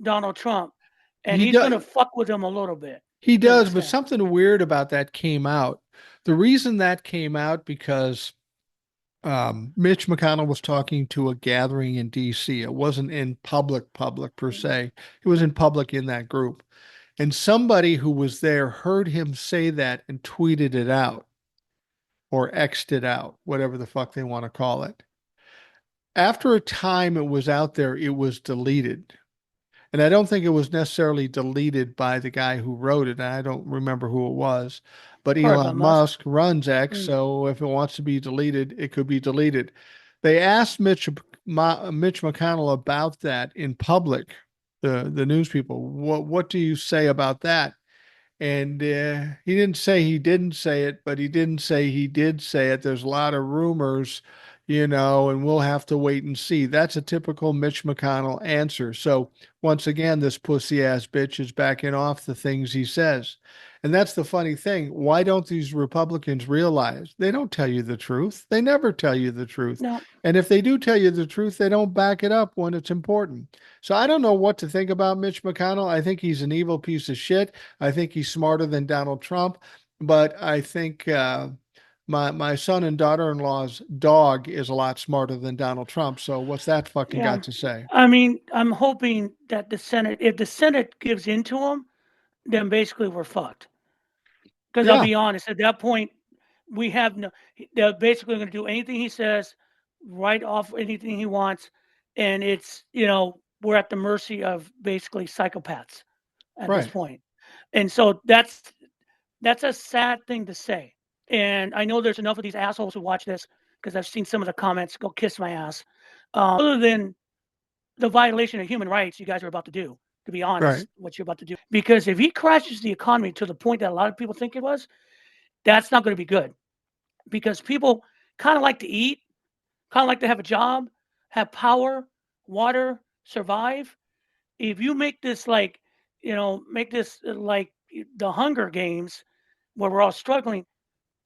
Donald Trump, and He he's going does to fuck with him a little bit." he You does, but understand? something weird about that came out. The reason that came out because Mitch McConnell was talking to a gathering in DC. It wasn't in public per se. It was in public in that group. And somebody who was there heard him say that and tweeted it out or X'd it out, whatever the fuck they want to call it. After a time it was out there, it was deleted. And I don't think it was necessarily deleted by the guy who wrote it. I don't remember who it was. But Probably by Elon Musk. Musk runs X, Mm. so if it wants to be deleted, it could be deleted. They asked Mitch McConnell about that in public, the news people. What do you say about that? And he didn't say he didn't say it, but he didn't say he did say it. There's a lot of rumors, and we'll have to wait and see. That's a typical Mitch McConnell answer. So once again, this pussy ass bitch is backing off the things he says. And that's the funny thing. Why don't these Republicans realize they don't tell you the truth? They never tell you the truth. No, And if they do tell you the truth, they don't back it up when it's important. So I don't know what to think about Mitch McConnell. I think he's an evil piece of shit. I think he's smarter than Donald Trump, but I think my son and daughter-in-law's dog is a lot smarter than Donald Trump. So what's that fucking yeah. got to say? I mean, I'm hoping that the Senate, if the Senate gives into him, then basically we're fucked. Because I'll Yeah, be honest, at that point, we have no. They're basically going to do anything he says, write off anything he wants, and it's we're at the mercy of basically psychopaths at this right, point. And so that's a sad thing to say. And I know there's enough of these assholes who watch this, because I've seen some of the comments. Go kiss my ass. Other than the violation of human rights you guys are about to do, to be right. honest, what you're about to do. Because if he crashes the economy to the point that a lot of people think it was, that's not going to be good. Because people kind of like to eat, kind of like to have a job, have power, water, survive. If you make this make this like the Hunger Games, where we're all struggling,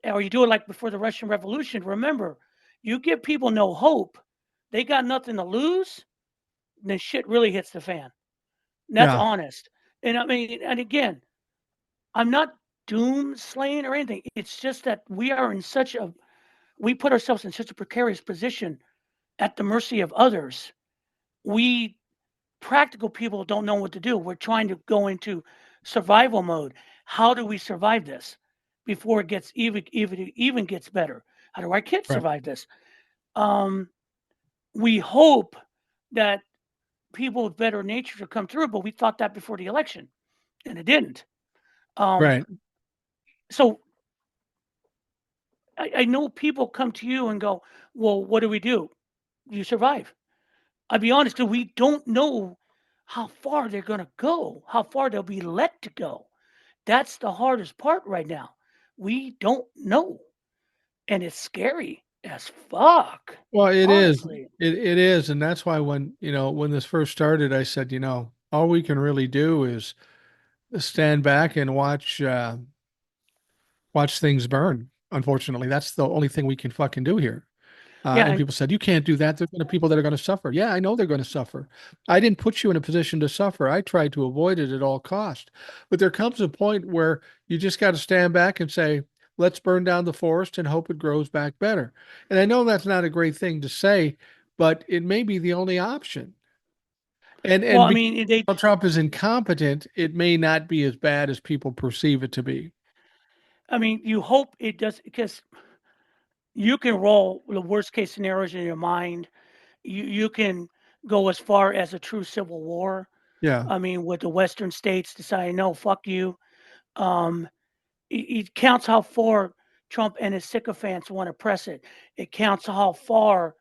or you do it like before the Russian Revolution, remember, you give people no hope, they got nothing to lose, then shit really hits the fan. And that's Yeah, honest. And I mean, and again, I'm not doom slaying or anything. It's just that we put ourselves in such a precarious position at the mercy of others. We practical people don't know what to do. We're trying to go into survival mode. How do we survive this? before it gets even gets better. How do our kids Right. survive this? Um, we hope that people with better natures will come through, but we thought that before the election, and it didn't. Um, Right. so I know people come to you and go, "Well, what do we do? You survive." I'll be honest, 'cause we don't know how far they're gonna go, how far they'll be let to go. That's the hardest part right now. We don't know, and it's scary as fuck, Well, it is. honestly. It is, and that's why when when this first started, I said, all we can really do is stand back and watch things burn. Unfortunately, that's the only thing we can fucking do here. Yeah, And and people said, you can't do that. There's going to be people that are going to suffer. Yeah, I know they're going to suffer. I didn't put you in a position to suffer. I tried to avoid it at all cost. But there comes a point where you just got to stand back and say, let's burn down the forest and hope it grows back better. And I know that's not a great thing to say, but it may be the only option. well, And I because mean, they Donald Trump is incompetent, it may not be as bad as people perceive it to be. I mean, you hope it does because you can roll the worst case scenarios in your mind. You can go as far as a true civil war. Yeah. I mean, with the Western states deciding, no, fuck you. Um, it counts how far Trump and his sycophants want to press it. It counts how far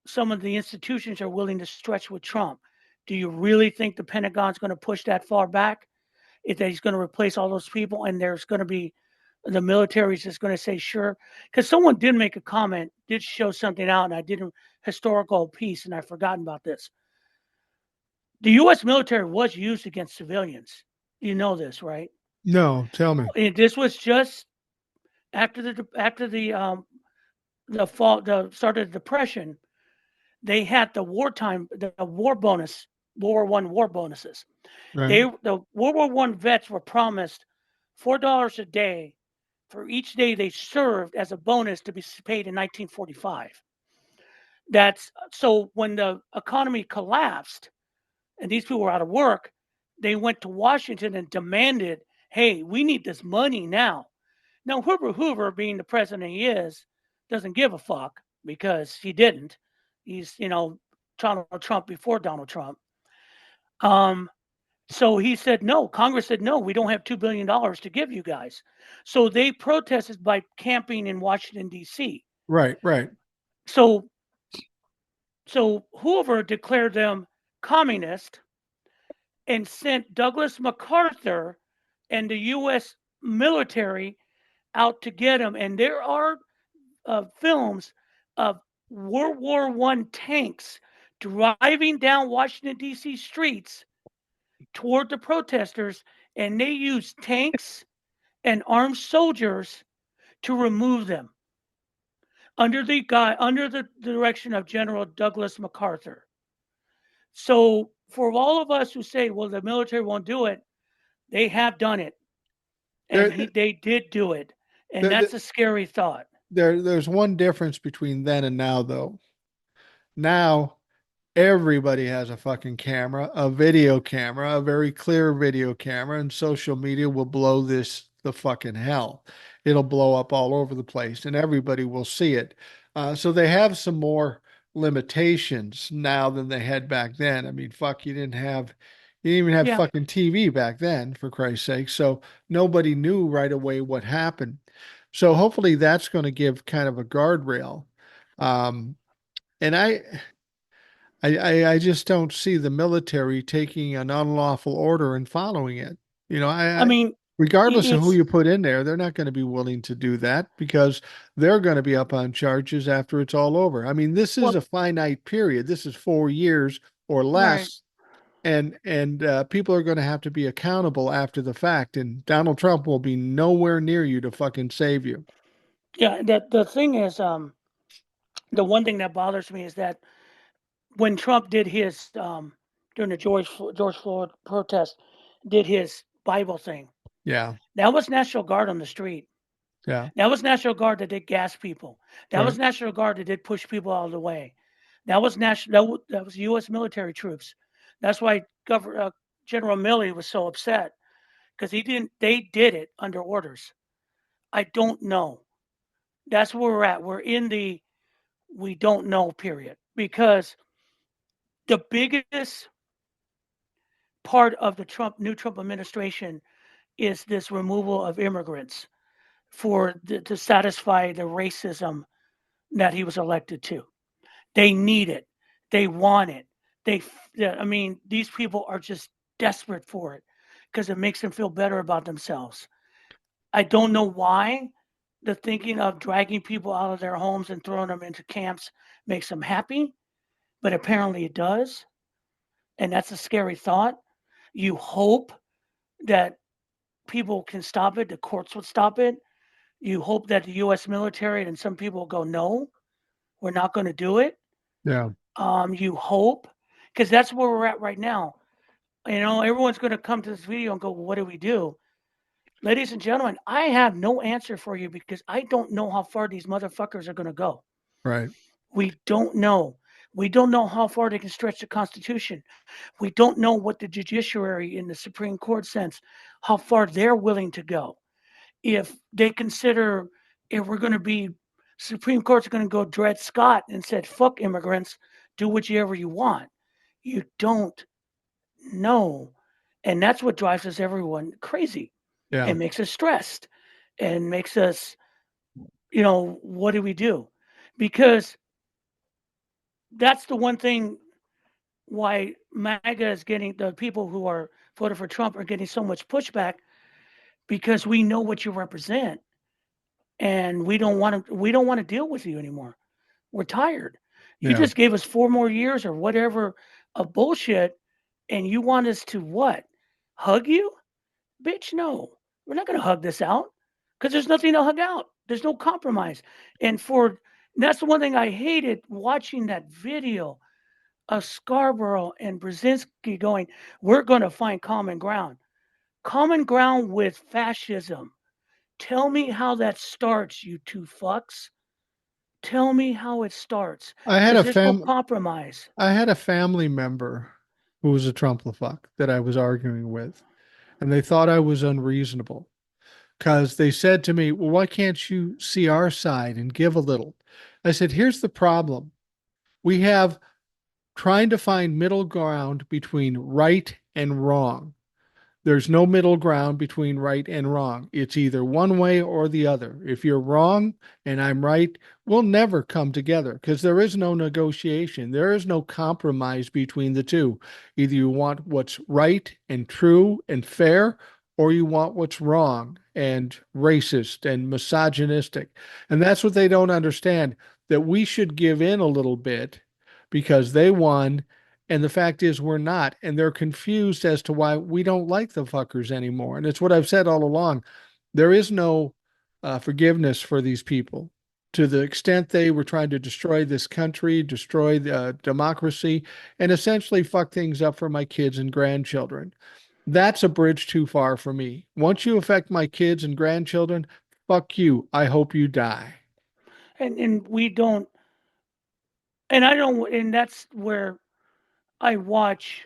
some of the institutions are willing to stretch with Trump. Do you really think the Pentagon's going to push that far back? If that he's going to replace all those people and there's going to be the military is just going to say sure? Because someone did make a comment, did show something out, and I did a historical piece, and I've forgotten about this. The U.S. military was used against civilians. You know this, right? No, tell me. And this was just after the fall, the start of the depression. They had the war bonus, World War I war bonuses. Right. The World War I vets were promised $4 a day for each day they served as a bonus to be paid in 1945. That's so when the economy collapsed and these people were out of work, they went to Washington and demanded, "Hey, we need this money now." Now, Hoover, being the president he is, doesn't give a fuck because he didn't. He's, Donald Trump before Donald Trump. Um, so he said, no, Congress said, no, we don't have $2 billion to give you guys. So they protested by camping in Washington, D.C. Right, right. So, so Hoover declared them communist and sent Douglas MacArthur and the U.S. military out to get them. And there are films of World War I tanks driving down Washington, D.C. streets toward the protesters, and they used tanks and armed soldiers to remove them under the direction of General Douglas MacArthur. So for all of us who say, well, the military won't do it, they have done it. And There, they did do it. And there, that's a scary thought. there's one difference between then and now, though. Now everybody has a fucking camera, a video camera, a very clear video camera, and social media will blow this the fucking hell. It'll blow up all over the place, and everybody will see it. So they have some more limitations now than they had back then. I mean, fuck, you didn't even have Yeah. fucking TV back then, for Christ's sake. So nobody knew right away what happened. So hopefully that's going to give kind of a guardrail. Um, and I just don't see the military taking an unlawful order and following it. I mean, Regardless of who it's, you put in there, they're not going to be willing to do that because they're going to be up on charges after it's all over. I mean, this is well, a finite period. This is 4 years or right. less, and people are going to have to be accountable after the fact. And Donald Trump will be nowhere near you to fucking save you. Yeah. The thing is, the one thing that bothers me is that when Trump did his, during the George Floyd protest, did his Bible thing, Yeah, that was National Guard on the street. yeah, That was National Guard that did gas people. That right. was National Guard that did push people out of the way. That was national. That was U.S. military troops. That's why General Milley was so upset because he didn't. They did it under orders. I don't know. That's where we're at. We're in the we don't know period because the biggest part of the new Trump administration is this removal of immigrants to satisfy the racism that he was elected to. They need it. They want it. I mean, these people are just desperate for it because it makes them feel better about themselves. I don't know why the thinking of dragging people out of their homes and throwing them into camps makes them happy, but apparently it does. And that's a scary thought. You hope that people can stop it, the courts would stop it. You hope that the US military and some people will go, no, we're not going to do it. Yeah. You hope, because that's where we're at right now. You know, everyone's going to come to this video and go, well, what do we do? Ladies and gentlemen, I have no answer for you because I don't know how far these motherfuckers are going to go. Right. We don't know. We don't know how far they can stretch the Constitution. We don't know what the judiciary in the Supreme Court sense, how far they're willing to go. If they consider, if we're going to be, Supreme Court's going to go Dred Scott and said, fuck immigrants, do whatever you want. You don't know. And that's what drives us everyone crazy. Yeah. It makes us stressed and makes us, you know, what do we do? Because that's the one thing why MAGA is getting, the people who are voted for Trump are getting so much pushback because we know what you represent and we don't want to deal with you anymore. We're tired. You Yeah. just gave us 4 more years or whatever of bullshit and you want us to what? Hug you? Bitch, no. We're not going to hug this out because there's nothing to hug out. There's no compromise. And that's the one thing I hated watching that video of Scarborough and Brzezinski going, we're going to find common ground. Common ground with fascism. Tell me how that starts, you two fucks. Tell me how it starts. I had Because a there's no fam compromise. I had a family member who was a Trumplafuck that I was arguing with, and they thought I was unreasonable because they said to me, "Well, why can't you see our side and give a little?" I said, "Here's the problem. We have trying to find middle ground between right and wrong. There's no middle ground between right and wrong. It's either one way or the other. If you're wrong and I'm right, we'll never come together because there is no negotiation. There is no compromise between the two. Either you want what's right and true and fair, or you want what's wrong and racist and misogynistic. And that's what they don't understand, that we should give in a little bit because they won and the fact is, we're not. And they're confused as to why we don't like the fuckers anymore. And it's what I've said all along. There is no forgiveness for these people. To the extent they were trying to destroy this country, destroy the democracy, and essentially fuck things up for my kids and grandchildren. That's a bridge too far for me. Once you affect my kids and grandchildren, fuck you. I hope you die. And we don't, and I don't, and that's where I watch,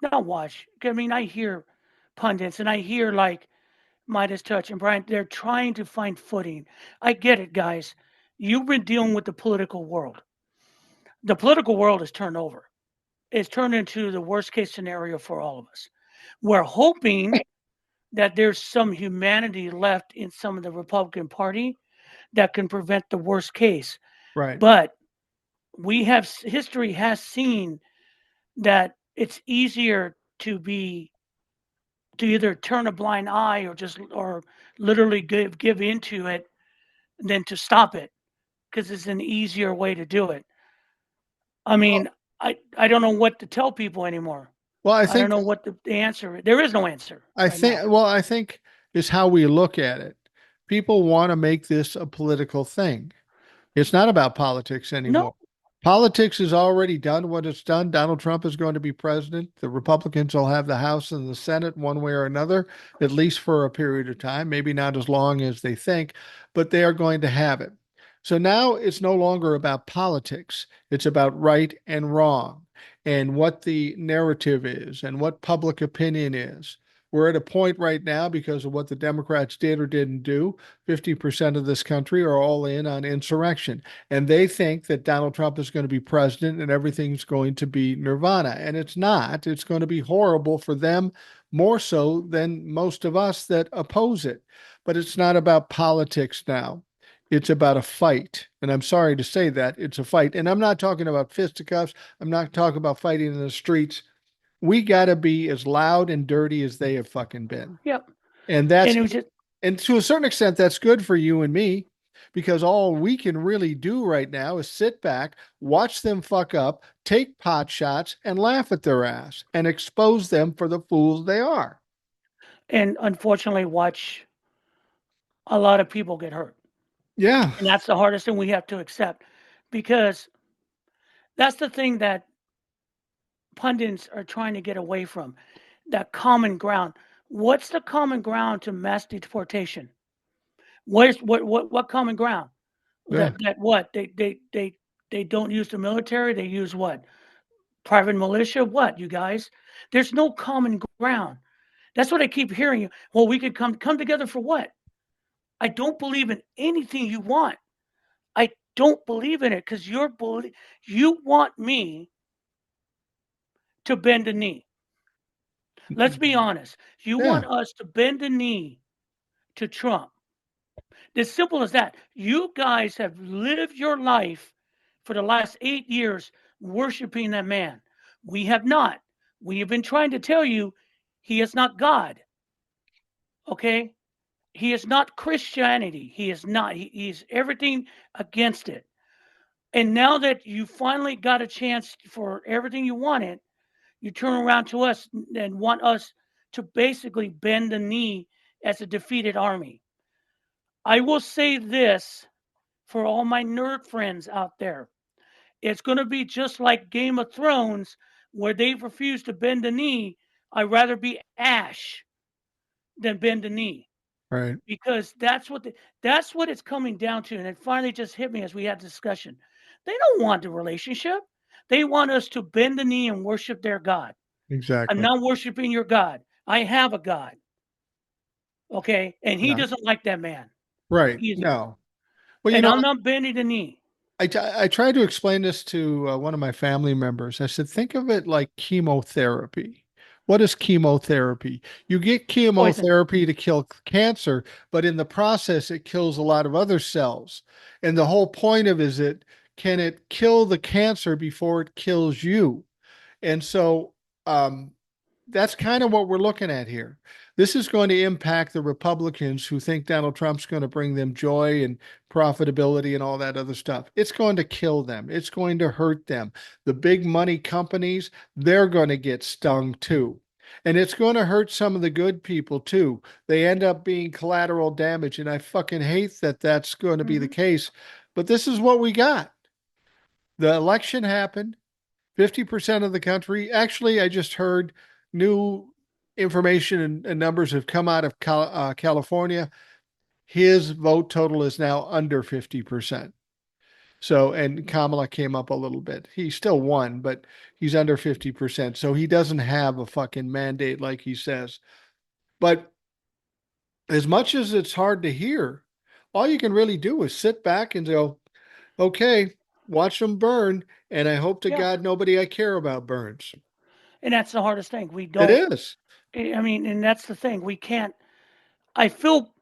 not watch, I mean, I hear pundits and I hear like Midas Touch and Brian, they're trying to find footing. I get it, guys. You've been dealing with the political world. The political world is turned over. It's turned into the worst case scenario for all of us. We're hoping that there's some humanity left in some of the Republican Party that can prevent the worst case. Right. But history has seen that it's easier to either turn a blind eye or literally give into it than to stop it because it's an easier way to do it. I Well, mean, I don't know what to tell people anymore. well, I I don't think know what the answer is. There is no answer right now. I think is how we look at it. People want to make this a political thing. It's not about politics No, anymore. Politics has already done what it's done. Donald Trump is going to be president. The Republicans will have the House and the Senate one way or another, at least for a period of time, maybe not as long as they think, but they are going to have it. So now it's no longer about politics. It's about right and wrong and what the narrative is and what public opinion is. We're at a point right now because of what the Democrats did or didn't do. 50% of this country are all in on insurrection. And they think that Donald Trump is going to be president and everything's going to be nirvana. And it's not. It's going to be horrible for them more so than most of us that oppose it. But it's not about politics now. It's about a fight. And I'm sorry to say that it's a fight. And I'm not talking about fisticuffs. I'm not talking about fighting in the streets. We got to be as loud and dirty as they have fucking been. Yep. And And that's, it was just, and to a certain extent, that's good for you and me because all we can really do right now is sit back, watch them fuck up, take pot shots, and laugh at their ass and expose them for the fools they are. and unfortunately, watch a lot of people get hurt. Yeah. And that's the hardest thing we have to accept, because that's the thing that pundits are trying to get away from, that common ground. What's the common ground to mass deportation? What common ground? Yeah. That what they don't use the military. They use what? Private militia. What, you guys? There's no common ground. That's what I keep hearing. You. Well, we could come together for what? I don't believe in anything you want. I don't believe in it because you want me to bend a knee. Let's be honest. You Yeah. want us to bend a knee to Trump. As simple as that. You guys have lived your life for the last 8 years worshiping that man. We have not. We have been trying to tell you he is not God. Okay? He is not Christianity. He is not. He is everything against it. And now that you finally got a chance for everything you wanted, you turn around to us and want us to basically bend the knee as a defeated army. I will say this for all my nerd friends out there. It's going to be just like Game of Thrones, where they refuse to bend the knee. I'd rather be Ash than bend the knee, Right. because that's what it's coming down to. And it finally just hit me as we had discussion. They don't want the relationship. They want us to bend the knee and worship their God. I'm Exactly. not worshiping your God. I have a God. Okay. And he Yeah. doesn't like that man. Right. He's, No. Well, you and know, I'm not bending the knee. I tried to explain this to one of my family members. I said, think of it like chemotherapy. What is chemotherapy? You get Poison. chemotherapy to kill cancer, but in the process, it kills a lot of other cells. And the whole point of it is it can it kill the cancer before it kills you? And so um, that's kind of what we're looking at here. This is going to impact the Republicans who think Donald Trump's going to bring them joy and profitability and all that other stuff. It's going to kill them. It's going to hurt them. The big money companies, they're going to get stung too. And it's going to hurt some of the good people too. They end up being collateral damage. And I fucking hate that that's going to be the Mm-hmm. case. But this is what we got. The election happened. 50% of the country. Actually, I just heard new information and numbers have come out of California. His vote total is now under 50%. So, and Kamala came up a little bit. He still won, but he's under 50%. So he doesn't have a fucking mandate like he says. But as much as it's hard to hear, all you can really do is sit back and go, okay, watch them burn. And I hope to Yeah. God nobody I care about burns. And that's the hardest thing. We It don't, is. I mean, and that's the thing. We can't, I feel,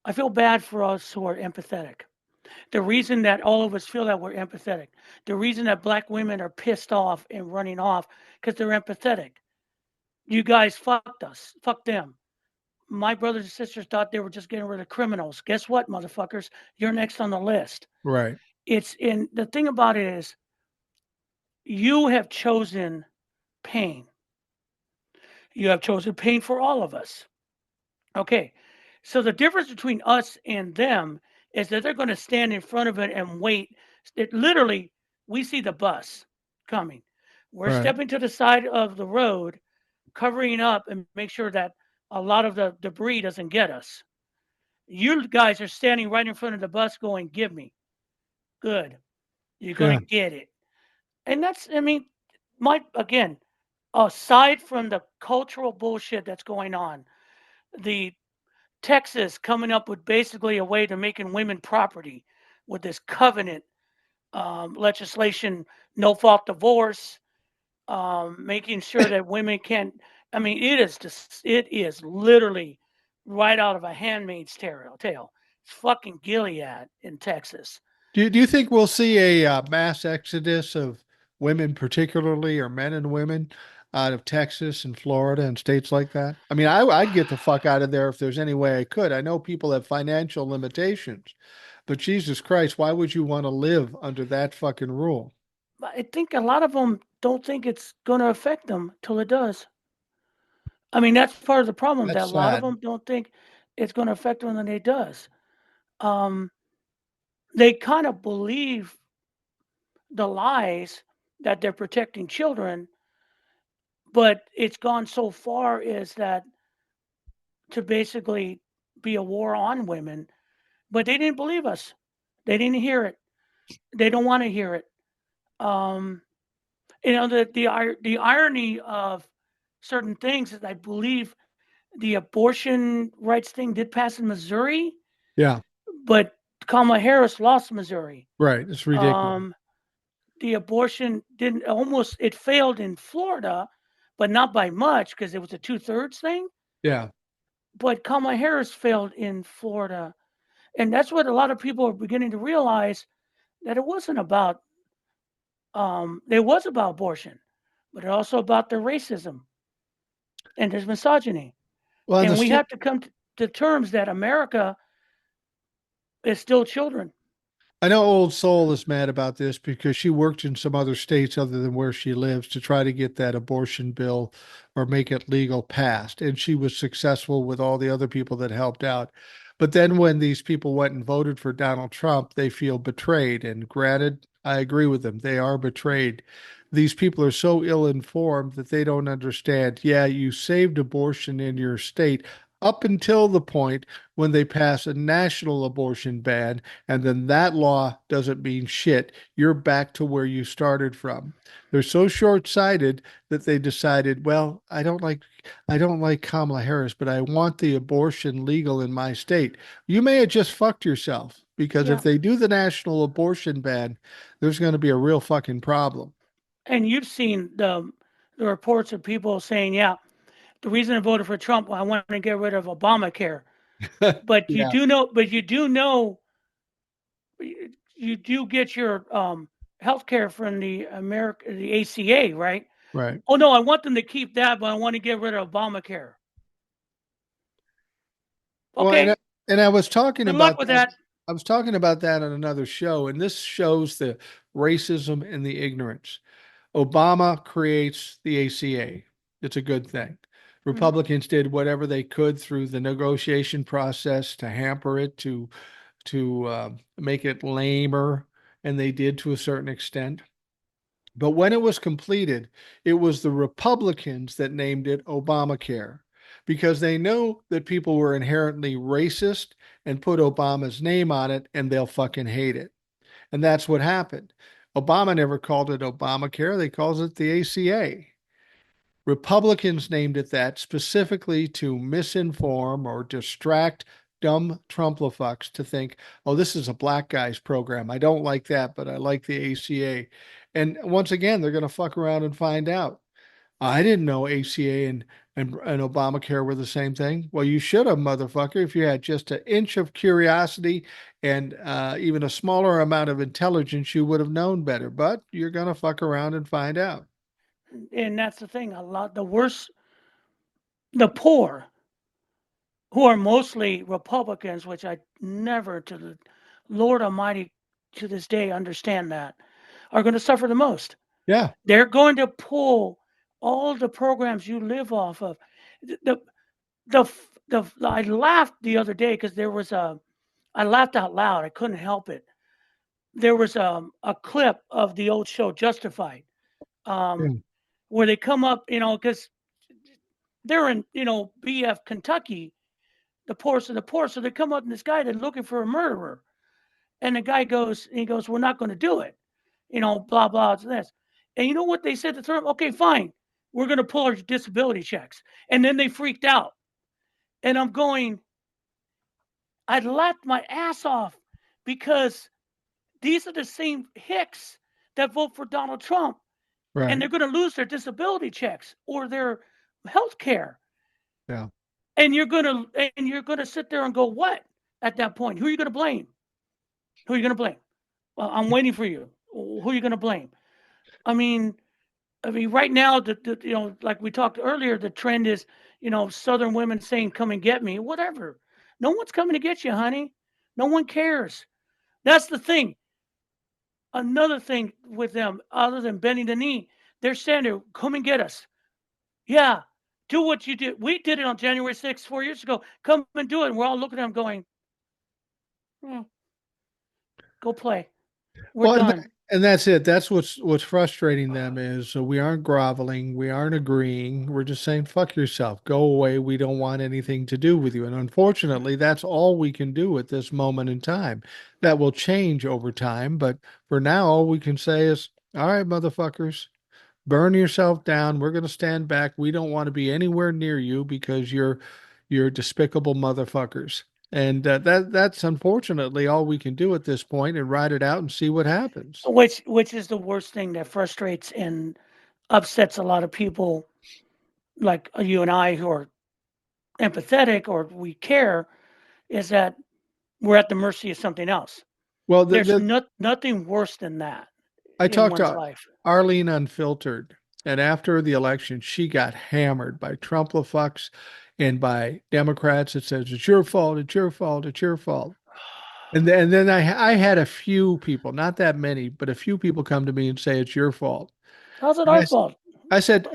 I feel bad for us who are empathetic. The reason that all of us feel that we're empathetic, the reason that black women are pissed off and running off, because they're empathetic. You guys fucked us, fuck them. My brothers and sisters thought they were just getting rid of criminals. Guess what, motherfuckers? You're next on the list. Right. It's in the thing about it is you have chosen pain. You have chosen pain for all of us. Okay. So the difference between us and them is that they're going to stand in front of it and wait. It literally, we see the bus coming. We're Right. stepping to the side of the road, covering up and make sure that a lot of the debris doesn't get us. You guys are standing right in front of the bus going, give me. Good. You're going Yeah. to get it. And that's, I mean, again, aside from the cultural bullshit that's going on, the Texas coming up with basically a way to making women property with this covenant legislation, no fault divorce, making sure that women can. I mean, it is just it is literally right out of a Handmaid's Tale. It's fucking Gilead in Texas. Do you think we'll see a mass exodus of women, particularly, or men and women, out of Texas and Florida and states like that? I mean, I'd get the fuck out of there if there's any way I could. I know people have financial limitations, but Jesus Christ, why would you want to live under that fucking rule? I think a lot of them don't think it's going to affect them till it does. I mean, that's part of the problem that a That's lot of sad. them don't think it's going to affect them, and it does. Um, they kind of believe the lies that they're protecting children, but it's gone so far is that to basically be a war on women. But they didn't believe us. They didn't hear it. They don't want to hear it. Um, the irony of certain things is I believe the abortion rights thing did pass in Missouri, Yeah, but Kamala Harris lost Missouri. right. It's ridiculous. Um, the abortion didn't almost it failed in Florida, but not by much because it was a 2/3 thing. Yeah. But Kamala Harris failed in Florida, and that's what a lot of people are beginning to realize that it wasn't about. It was about abortion, but it also about the racism and there's misogyny, Well, and and we have to come to terms that America is still children. I know Old Soul is mad about this because she worked in some other states other than where she lives to try to get that abortion bill or make it legal passed. And she was successful with all the other people that helped out. But then when these people went and voted for Donald Trump, they feel betrayed. And granted, I agree with them. They are betrayed. These people are so ill-informed that they don't understand. Yeah, you saved abortion in your state up until the point when they pass a national abortion ban, and then that law doesn't mean shit. You're back to where you started from. They're so short-sighted that they decided, well, I don't like Kamala Harris, but I want the abortion legal in my state. You may have just fucked yourself because if Yeah, they do the national abortion ban, there's going to be a real fucking problem. and you've seen the reports of people saying, "Yeah, the reason I voted for Trump, well, I want to get rid of Obamacare." But Yeah, you do know, you do get your health care from the ACA, right? right. Oh no, I want them to keep that, but I want to get rid of Obamacare. Well, and Okay, and I was talking good luck about with that. that. I was talking about that on another show, and this shows the racism and the ignorance. Obama creates the ACA. It's a good thing. Mhm. Republicans did whatever they could through the negotiation process to hamper it, to make it lamer, and they did to a certain extent. But when it was completed, it was the Republicans that named it Obamacare because they know that people were inherently racist and put Obama's name on it and they'll fucking hate it. And that's what happened. Obama never called it Obamacare, they called it the ACA. Republicans named it that specifically to misinform or distract dumb Trumplafucks to think, oh, this is a black guy's program. I don't like that, but I like the ACA. And once again, they're going to fuck around and find out. I didn't know ACA and Obamacare were the same thing. Well, you should have, motherfucker, if you had just an inch of curiosity and even a smaller amount of intelligence, you would have known better. But you're going to fuck around and find out. And that's the thing. A lot the worst, the poor, who are mostly Republicans, which I never, to the Lord Almighty, to this day, understand that, are going to suffer the most. Yeah. They're going to pull all the programs you live off of. The the I laughed the other day because there was a I laughed out loud. I couldn't help it. There was a clip of the old show Justified, um, Yeah. where they come up, because they're in, BF Kentucky, the poorest of the poor. So they come up and this guy, they're looking for a murderer. And the guy goes, we're not going to do it. Blah, blah, it's this. And you know what they said to him? Okay, fine. we're going to pull our disability checks. And then they freaked out. And I'm going, I laughed my ass off because these are the same hicks that vote for Donald Trump, and Right. they're going to lose their disability checks or their health care. Yeah. And you're going to sit there and go, what at that point? Who are you going to blame? Who are you going to blame? Well, I'm waiting for you. Who are you going to blame? I mean, right now, like we talked earlier, the trend is, Southern women saying, "Come and get me," whatever. No one's coming to get you, honey. No one cares. That's the thing. Another thing with them, other than bending the knee, they're saying, there, "Come and get us." Yeah, do what you did. We did it on January 6th, 4 years ago. Come and do it. And we're all looking at them going, "Go play. We're Well, done." and that's it. That's what's frustrating them is we aren't groveling, we aren't agreeing. We're just saying, "Fuck yourself, go away. We don't want anything to do with you." And unfortunately, that's all we can do at this moment in time. That will change over time, but for now, all we can say is, "All right, motherfuckers, burn yourself down. We're going to stand back. We don't want to be anywhere near you because you're despicable motherfuckers." And that's unfortunately all we can do at this point and ride it out and see what happens. Which is the worst thing that frustrates and upsets a lot of people like you and I who are empathetic or we care is that we're at the mercy of something else. Well, There's nothing worse than that I in talked one's to life. Arlene Unfiltered, and after the election, she got hammered by Trumplafucks and by Democrats that says it's your fault, it's your fault, it's your fault. And then I had a few people, not that many, but a few people come to me and say it's your fault. How's it And our fault? I said,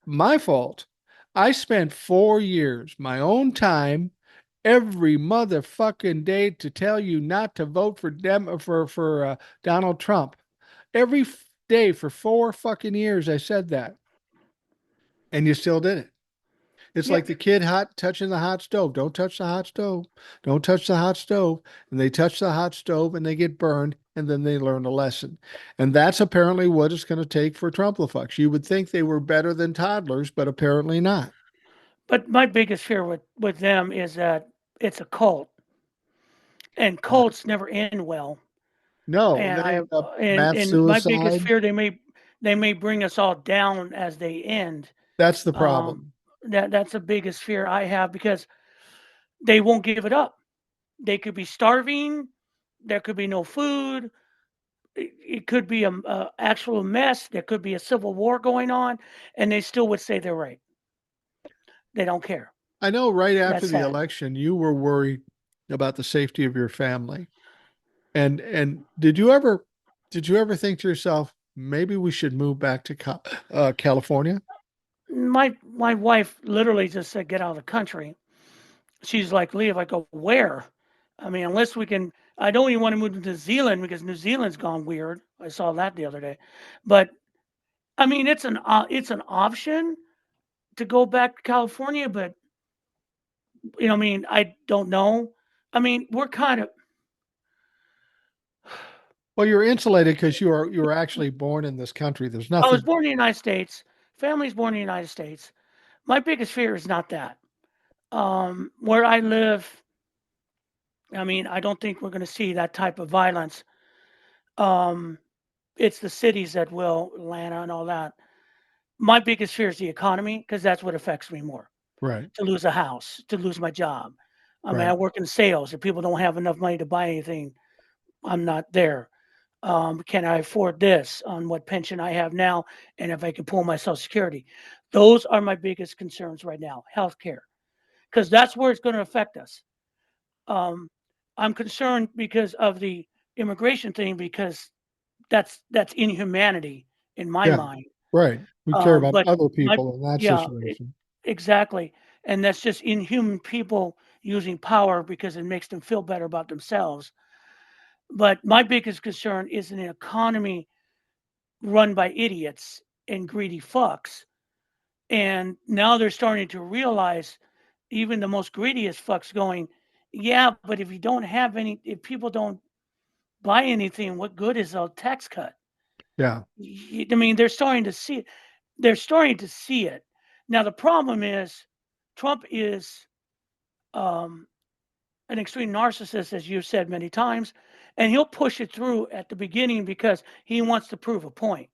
my fault. I spent 4 years, my own time, every motherfucking day to tell you not to vote for Donald Trump. Every day for 4 fucking years, I said that, and you still did it. It's Yeah, like the kid hot touching the hot stove. Don't touch the hot stove. Don't touch the hot stove. And they touch the hot stove and they get burned, and then they learn a lesson. And that's apparently what it's going to take for Trumplafucks. You would think they were better than toddlers, but apparently not. but my biggest fear with them is that it's a cult, and Uh, cults never end well. no, And they I end up mass and my biggest suicide. fear they may bring us all down as they end. That's the Um, problem. that's the biggest fear I have because they won't give it up. They could be starving. There could be no food. It could be a actual mess. There could be a civil war going on, and they still would say they're right. They don't care. I know right after That's the sad. election, you were worried about the safety of your family. And did you ever think to yourself, maybe we should move back to California? My wife literally just said, "Get out of the country." She's like, "Leave." I go, "Where?" I mean, unless we can. I don't even want to move to New Zealand because New Zealand's gone weird. I saw that the other day, but I mean, it's an option to go back to California, but I mean, I don't know. I mean, we're kind of. Well, you're insulated because you were actually born in this country. There's I was nothing. born in the United States. Family's born in the United States. My biggest fear is not that. Where I live, I mean, I don't think we're going to see that type of violence. Um, it's the cities that will, Atlanta and all that. My biggest fear is the economy because that's what affects me more. Right, To lose a house, to lose my job. I mean, I right. work in sales. If people don't have enough money to buy anything, I'm not there. Can I afford this on what pension I have now? And if I can pull my Social Security, those are my biggest concerns right now. Healthcare, because that's where it's going to affect us. Um, I'm concerned because of the immigration thing, because that's inhumanity in my Yeah, mind. right. We care about But other my people in that yeah, situation. exactly, and that's just inhuman people using power because it makes them feel better about themselves. But my biggest concern is an economy run by idiots and greedy fucks. And now they're starting to realize, even the most greediest fucks going, yeah, but if you don't have any, if people don't buy anything, what good is a tax cut? Yeah. I mean, they're starting to see it. they're starting to see it. Now the problem is Trump is um, an extreme narcissist, as you've said many times, and he'll push it through at the beginning because he wants to prove a point.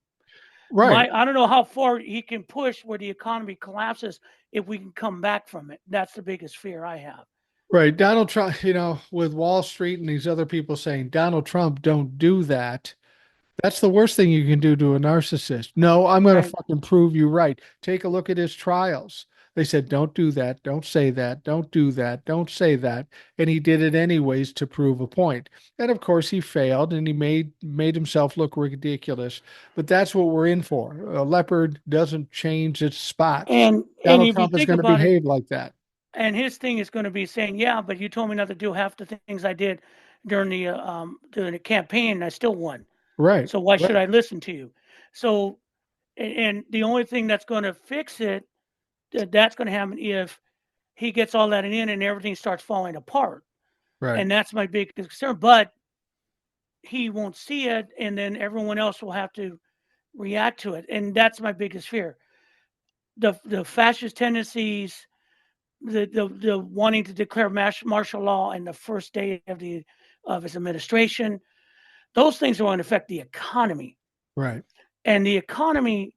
Right. I don't know how far he can push where the economy collapses if we can come back from it. That's the biggest fear I have. Right. Donald Trump, with Wall Street and these other people saying, Donald Trump, don't do that. That's the worst thing you can do to a narcissist. No, I'm going to Right. fucking prove you right. Take a look at his trials. They said, don't do that. Don't say that. Don't do that. Don't say that. And he did it anyways to prove a point. And of course, he failed and he made himself look ridiculous. But that's what we're in for. A leopard doesn't change its spots. And Donald if you Trump is think going to about it, behave like that. and his thing is going to be saying, "Yeah, but you told me not to do half the things I did during the campaign, and I still won. Right. So why should Right. I listen to you?" So, and the only thing that's going to fix it, that's going to happen if he gets all that in and everything starts falling apart. Right. And that's my big concern. But he won't see it, and then everyone else will have to react to it, and that's my biggest fear. The fascist tendencies, the wanting to declare martial law in the first day of his administration, those things are going to affect the economy. Right. And the economy,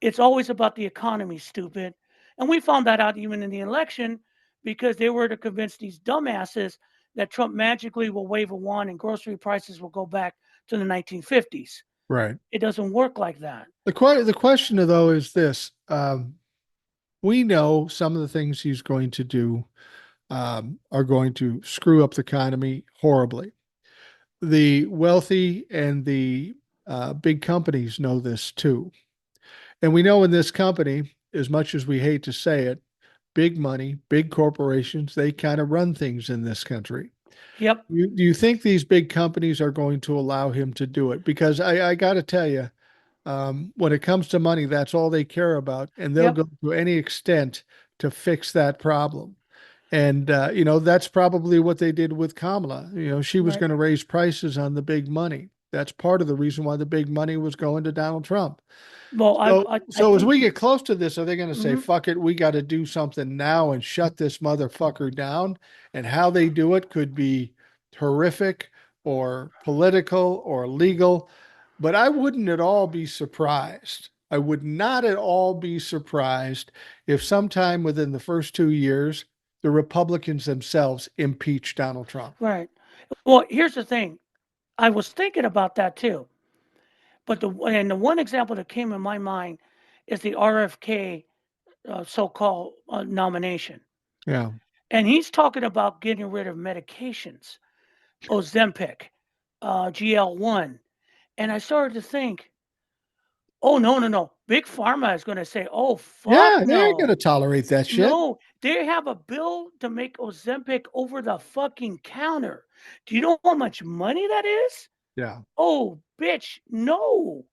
it's always about the economy, stupid. And we found that out even in the election because they were to convince these dumbasses that Trump magically will wave a wand and grocery prices will go back to the 1950s. Right. It doesn't work like that. The question though is this: we know some of the things he's going to do are going to screw up the economy horribly. The wealthy and the big companies know this too, and we know in this company, as much as we hate to say it, big money, big corporations, they kind of run things in this country. Yep. Do you think these big companies are going to allow him to do it? Because I got to tell you, when it comes to money, that's all they care about, and they'll Yep. go to any extent to fix that problem. And that's probably what they did with Kamala. She was Right. going to raise prices on the big money. That's part of the reason why the big money was going to Donald Trump. Well, So, I so as think. we get close to this, are they going to say, Mhm. fuck it, we got to do something now and shut this motherfucker down? And how they do it could be horrific or political or legal, but I wouldn't at all be surprised. I would not at all be surprised if sometime within the first 2 years, the Republicans themselves impeach Donald Trump. Right. Well, here's the thing. I was thinking about that too. But the one example that came in my mind is the RFK so-called nomination, Yeah. and he's talking about getting rid of medications, Ozempic, GL1, and I started to think, oh no no no, big pharma is going to say, oh fuck Yeah, they ain't going no, to tolerate that shit. no, they have a bill to make Ozempic over the fucking counter. Do you know how much money that is? Yeah. Oh bitch, no.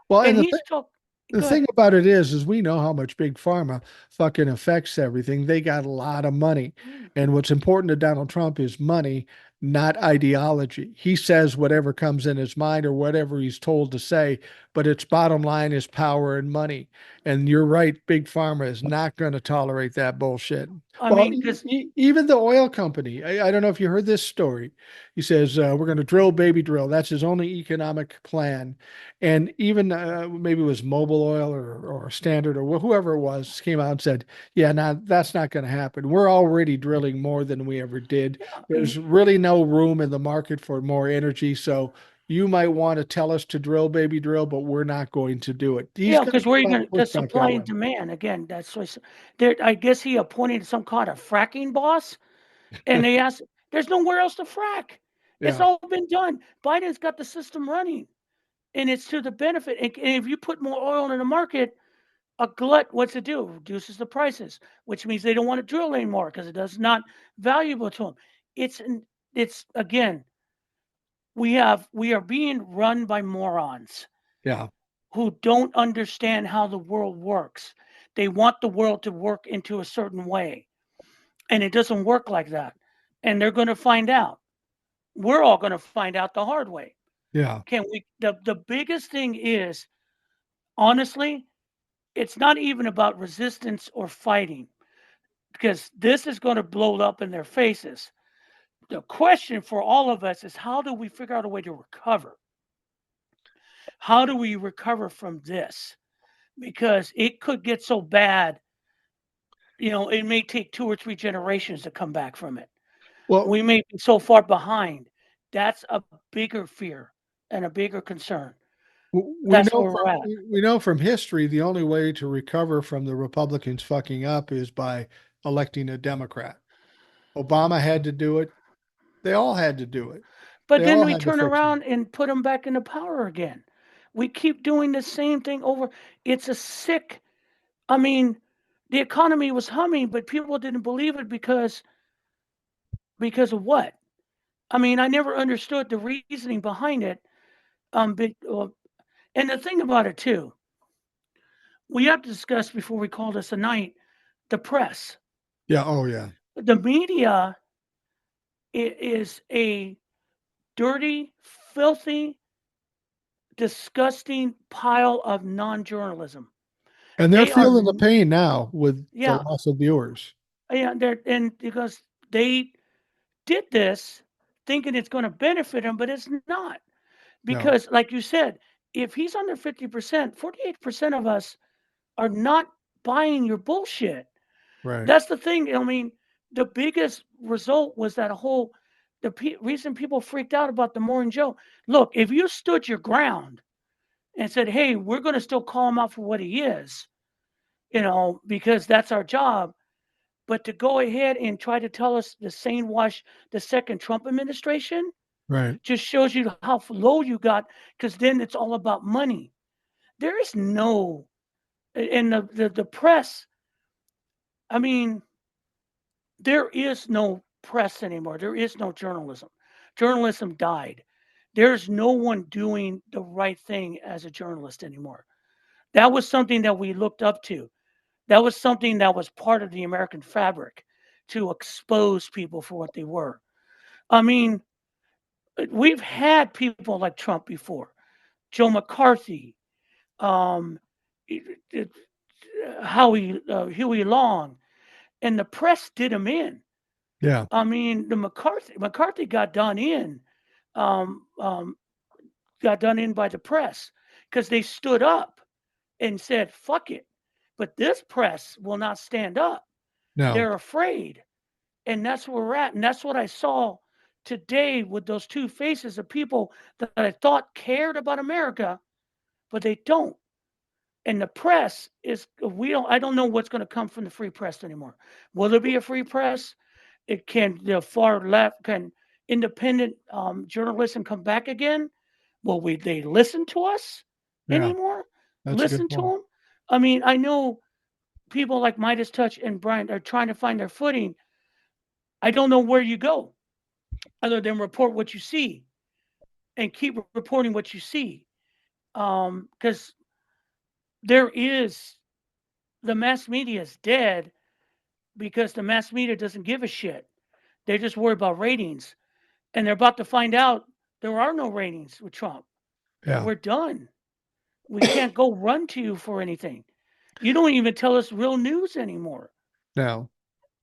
Well, And and he's talk. the Go thing ahead. about it is we know how much big pharma fucking affects everything. They got a lot of money. Mm. And what's important to Donald Trump is money, not ideology. He says whatever comes in his mind or whatever he's told to say, but its bottom line is power and money. And you're right, big pharma is not going to tolerate that bullshit. I Well, mean, because even the oil company, I don't know if you heard this story. He says, we're going to drill, baby, drill. That's his only economic plan. And even maybe it was Mobil Oil or Standard or whoever it was came out and said, "Yeah, no, that's not going to happen. We're already drilling more than we ever did. yeah, There's really no room in the market for more energy. So you might want to tell us to drill, baby, drill, but we're not going to do it." He's yeah, going to because get where are a you lot going of to pushback that supply and way. demand again? That's what there. I guess he appointed some kind of fracking boss, and they asked, "There's nowhere else to frack. It's Yeah, all been done. Biden's got the system running, and it's to the benefit. And if you put more oil in the market, a glut, what's it do? Reduces the prices, which means they don't want to drill anymore because it is not valuable to them. It's it's again, we are being run by morons yeah, who don't understand how the world works. They want the world to work into a certain way, and it doesn't work like that. And they're going to find out. We're all going to find out the hard way. yeah, Can we? The biggest thing is honestly, it's not even about resistance or fighting because this is going to blow up in their faces. The question for all of us is how do we figure out a way to recover? How do we recover from this? Because it could get so bad, it may take 2 or 3 generations to come back from it. Well, We may be so far behind. That's a bigger fear and a bigger concern. we That's know where we're at. we know from history the only way to recover from the Republicans fucking up is by electing a Democrat. Obama had to do it. They all had to do it. But They then all we had to turn fix it. around and put them back into power again. We keep doing the same thing over. It's a sick. I mean, the economy was humming, but people didn't believe it because of what? I mean, I never understood the reasoning behind it. And the thing about it too, we have to discuss before we call this a night. The press, Yeah. Oh, yeah. the media is a dirty, filthy, disgusting pile of non-journalism. And they're They are, feeling the pain now with the yeah, loss of viewers. yeah, they're and because they did this thinking it's going to benefit him, but it's not. No. Because, like you said, if he's under 50%, 48% of us are not buying your bullshit. Right. That's the thing. I mean, the biggest result was that reason people freaked out about the Morning Joe. Look, if you stood your ground and said, "Hey, we're going to still call him out for what he is," because that's our job. But to go ahead and try to tell us the same wash the second Trump administration Right. just shows you how low you got. Because then it's all about money. There is no, and the press. I mean, there is no press anymore. There is no journalism. Journalism died. There's no one doing the right thing as a journalist anymore. That was something that we looked up to. That was something that was part of the American fabric to expose people for what they were. I mean, we've had people like Trump before, Joe McCarthy, um, Huey Long, and the press did him in. Yeah. I mean, the McCarthy um, um, got done in by the press because they stood up and said, "Fuck it." But this press will not stand up. No. They're afraid, and that's where we're at. And that's what I saw today with those two faces of people that I thought cared about America, but they don't. And the press is we don't. I don't know what's going to come from the free press anymore. Will there be a free press? It can the far left can independent journalism come back again? Will they listen to us Yeah. anymore? That's a good Listen to point. them? I mean, I know people like Midas Touch and Brian are trying to find their footing. I don't know where you go other than report what you see and keep reporting what you see. Because there is the mass media is dead because the mass media doesn't give a shit. They just worry about ratings. And they're about to find out there are no ratings with Trump. Yeah. We're done. We can't go run to you for anything. You don't even tell us real news anymore. No.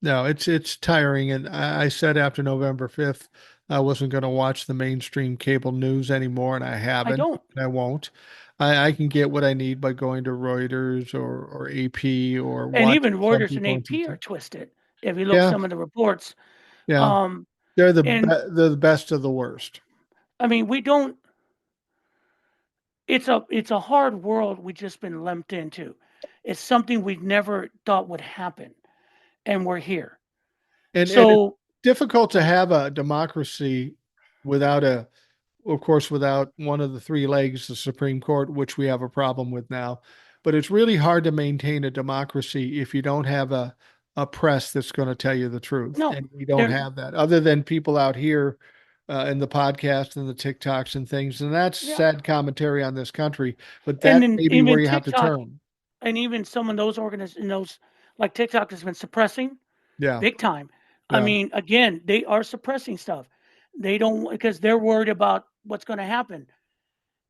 No, it's tiring. And I said after November 5th, I wasn't going to watch the mainstream cable news anymore, and I I haven't, don't. and I won't. I can get what I need by going to Reuters or AP or And watching even some Reuters and people on AP are TikTok. twisted. If you look Yeah, some of the reports, yeah. um, and They're the best of the worst. I mean, we don't. It's a hard world we just been lumped into. It's something we never thought would happen, and we're here. And it's So difficult go to ahead. have a democracy without of course, without one of the three legs, the Supreme Court, which we have a problem with now. But it's really hard to maintain a democracy if you don't have a press that's going to tell you the truth. No, And we don't there. have that, other than people out here in the podcast and the TikToks and things. And that's Yeah, sad commentary on this country. But and that then may be where even you have to TikTok turn. and even some of those organizations, those like TikTok has been suppressing Yeah. big time. I Yeah. mean, again, they are suppressing stuff. They don't because they're worried about what's going to happen.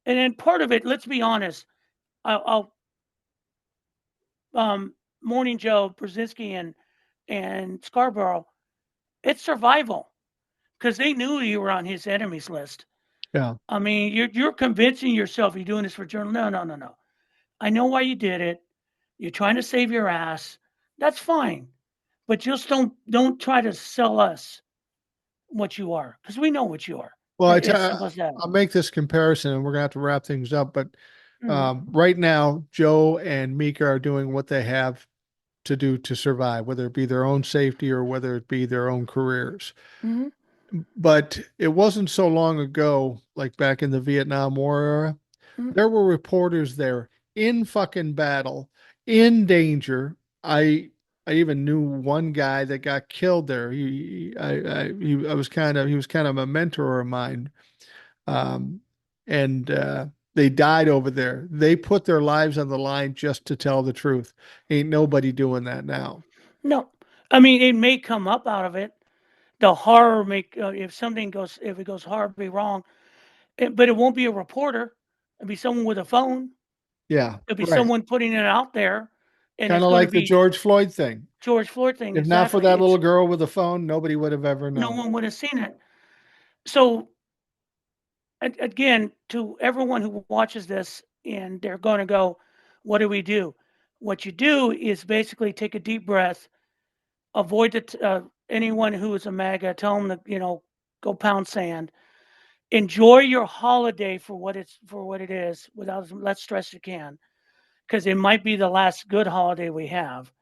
And then part of it, let's be honest, I'll Morning Joe, Brzezinski, and Scarborough, it's survival because they knew you were on his enemies list. Yeah. I mean, you're convincing yourself you're doing this for journal. No, no, no, no. I know why you did it. You're trying to save your ass. That's fine, but just don't try to sell us what you are because we know what you are. Well, As simple as that. I'll make this comparison and we're gonna have to wrap things up. But Mm-hmm. right now, Joe and Mika are doing what they have to do to survive, whether it be their own safety or whether it be their own careers. Mm-hmm. But it wasn't so long ago, like back in the Vietnam War era, Mm-hmm. there were reporters there in fucking battle, in danger. I even knew one guy that got killed there. He was kind of a mentor of mine. Um, and they died over there. They put their lives on the line just to tell the truth. Ain't nobody doing that now. No, I mean it may come up out of it. The horror make if it goes horribly wrong, but it won't be a reporter. It'll be someone with a phone. Yeah, It'll be right. someone putting it out there, and Kind it's of going to like the be George Floyd thing. George Floyd thing. If not for Exactly. that little It's girl with a phone, nobody would have ever no known. one would have seen it. So again, to everyone who watches this, and they're going to go, "What do we do?" What you do is basically take a deep breath, avoid anyone who is a MAGA. Tell them to go pound sand. Enjoy your holiday for what it is, without as less stress you can, because it might be the last good holiday we have.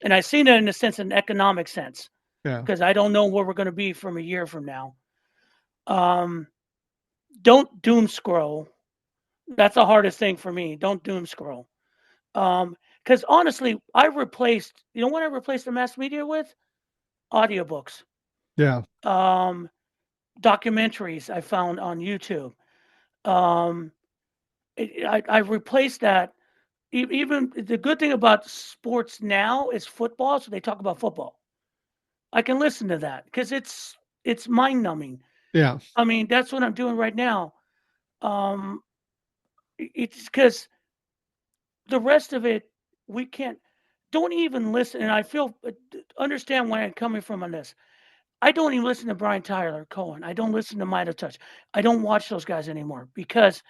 And I seen it in a sense, an economic sense, Yeah, because I don't know where we're going to be from a year from now. Um, don't doom scroll. That's the hardest thing for me. Don't doom scroll. Because honestly, I replaced. You know what I replaced the mass media with? Audiobooks, yeah, um, documentaries I found on YouTube. Um, I replaced that. Even the good thing about sports now is football, so they talk about football. I can listen to that because it's mind numbing. yeah, I mean, that's what I'm doing right now. Um, it's because the rest of it we can't. Don't even listen. And I feel understand where I'm coming from on this. I don't even listen to Brian Tyler Cohen. I don't listen to Might Touch. I don't watch those guys anymore because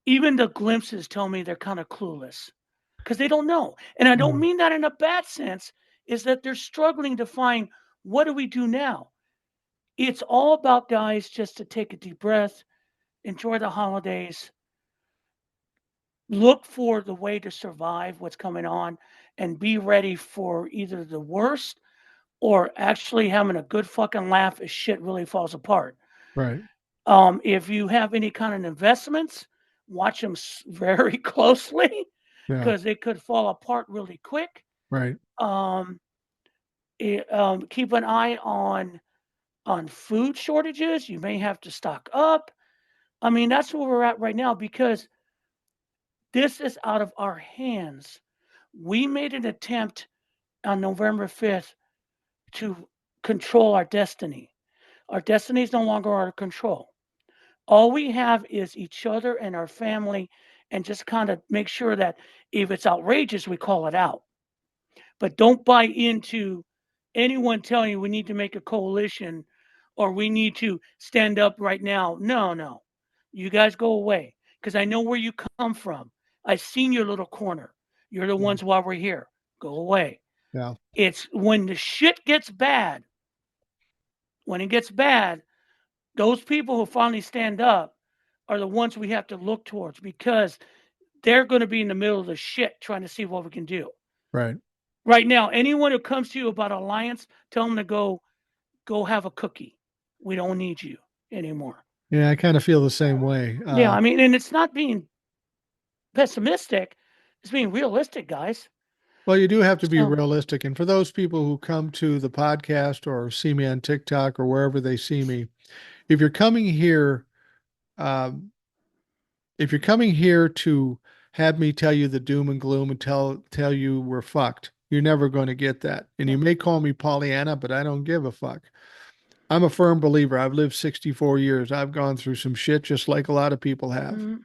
even the glimpses tell me they're kind of clueless because they don't know. And I don't mm, mean that in a bad sense, is that they're struggling to find what do we do now? It's all about guys just to take a deep breath, enjoy the holidays, look for the way to survive what's coming on, and be ready for either the worst or actually having a good fucking laugh as shit really falls apart. right. If you have any kind of investments, watch them very closely Yeah, because they could fall apart really quick. right. Um, keep an eye on food shortages. You may have to stock up. I mean, that's where we're at right now because this is out of our hands. We made an attempt on November 5th to control our destiny. Our destiny is no longer our control. All we have is each other and our family, and just kind of make sure that if it's outrageous, we call it out. But don't buy into anyone telling you we need to make a coalition or we need to stand up right now. No, no. You guys go away because I know where you come from. I've seen your little corner. You're the Mm, ones while we're here. Go away. yeah, It's when the shit gets bad, when it gets bad, those people who finally stand up are the ones we have to look towards because they're going to be in the middle of the shit trying to see what we can do. right. Right now, anyone who comes to you about alliance, tell them to go have a cookie. We don't need you anymore. Yeah, I kind of feel the same way. Yeah, I mean, and it's not being pessimistic; it's being realistic, guys. Well, you do have to be So, realistic. And for those people who come to the podcast or see me on TikTok or wherever they see me, if you're coming here, um, if you're coming here to have me tell you the doom and gloom and tell you we're fucked, you're never going to get that. And yeah. you may call me Pollyanna, but I don't give a fuck. I'm a firm believer. I've lived 64 years. I've gone through some shit just like a lot of people have. Mhm.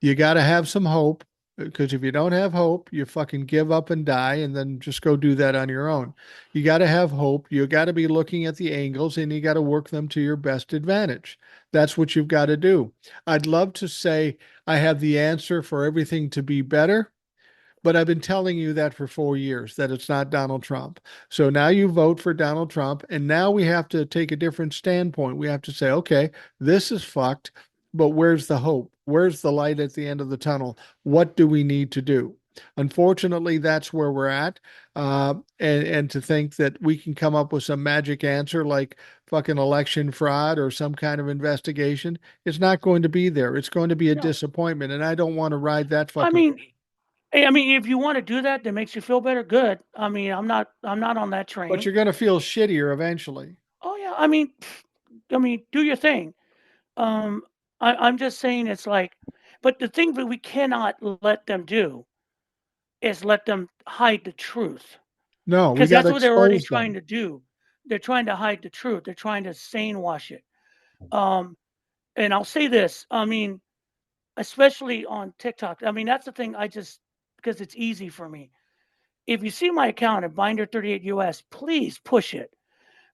You got to have some hope. Because if you don't have hope, you fucking give up and die and then just go do that on your own. You got to have hope. You got to be looking at the angles and you got to work them to your best advantage. That's what you've got to do. I'd love to say I have the answer for everything to be better, but I've been telling you that for 4 years that it's not Donald Trump. So now you vote for Donald Trump, and now we have to take a different standpoint. We have to say, okay, this is fucked, but where's the hope? Where's the light at the end of the tunnel? What do we need to do? Unfortunately, that's where we're at. And to think that we can come up with some magic answer like fucking election fraud or some kind of investigation, it's not going to be there. It's going to be a No, disappointment, and I don't want to ride that I fucking. mean, if you want to do that, that makes you feel better. Good. I mean, I'm not on that But train. you're going to feel shittier eventually. Oh yeah. Do your thing. Um, I'm just saying it's like, but the thing that we cannot let them do is let them hide the truth No, we because got to that's what they're already expose trying them. to do. They're trying to hide the truth. They're trying to sane wash it. Um, and I'll say this. I mean, especially on TikTok. I mean, that's the thing. I just because it's easy for me. If you see my account at Binder38 US, please push it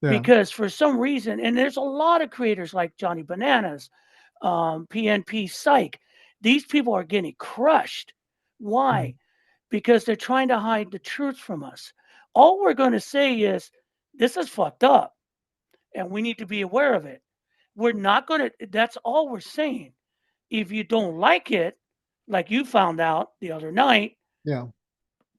Yeah. because for some reason, and there's a lot of creators like Johnny Bananas, PNP Psych. These people are getting crushed. Mm. Why? Because they're trying to hide the truth from us. All we're going to say is this is fucked up and we need to be aware of it. We're not going to, that's all we're saying. If you don't like it, like you found out the other night, Yeah.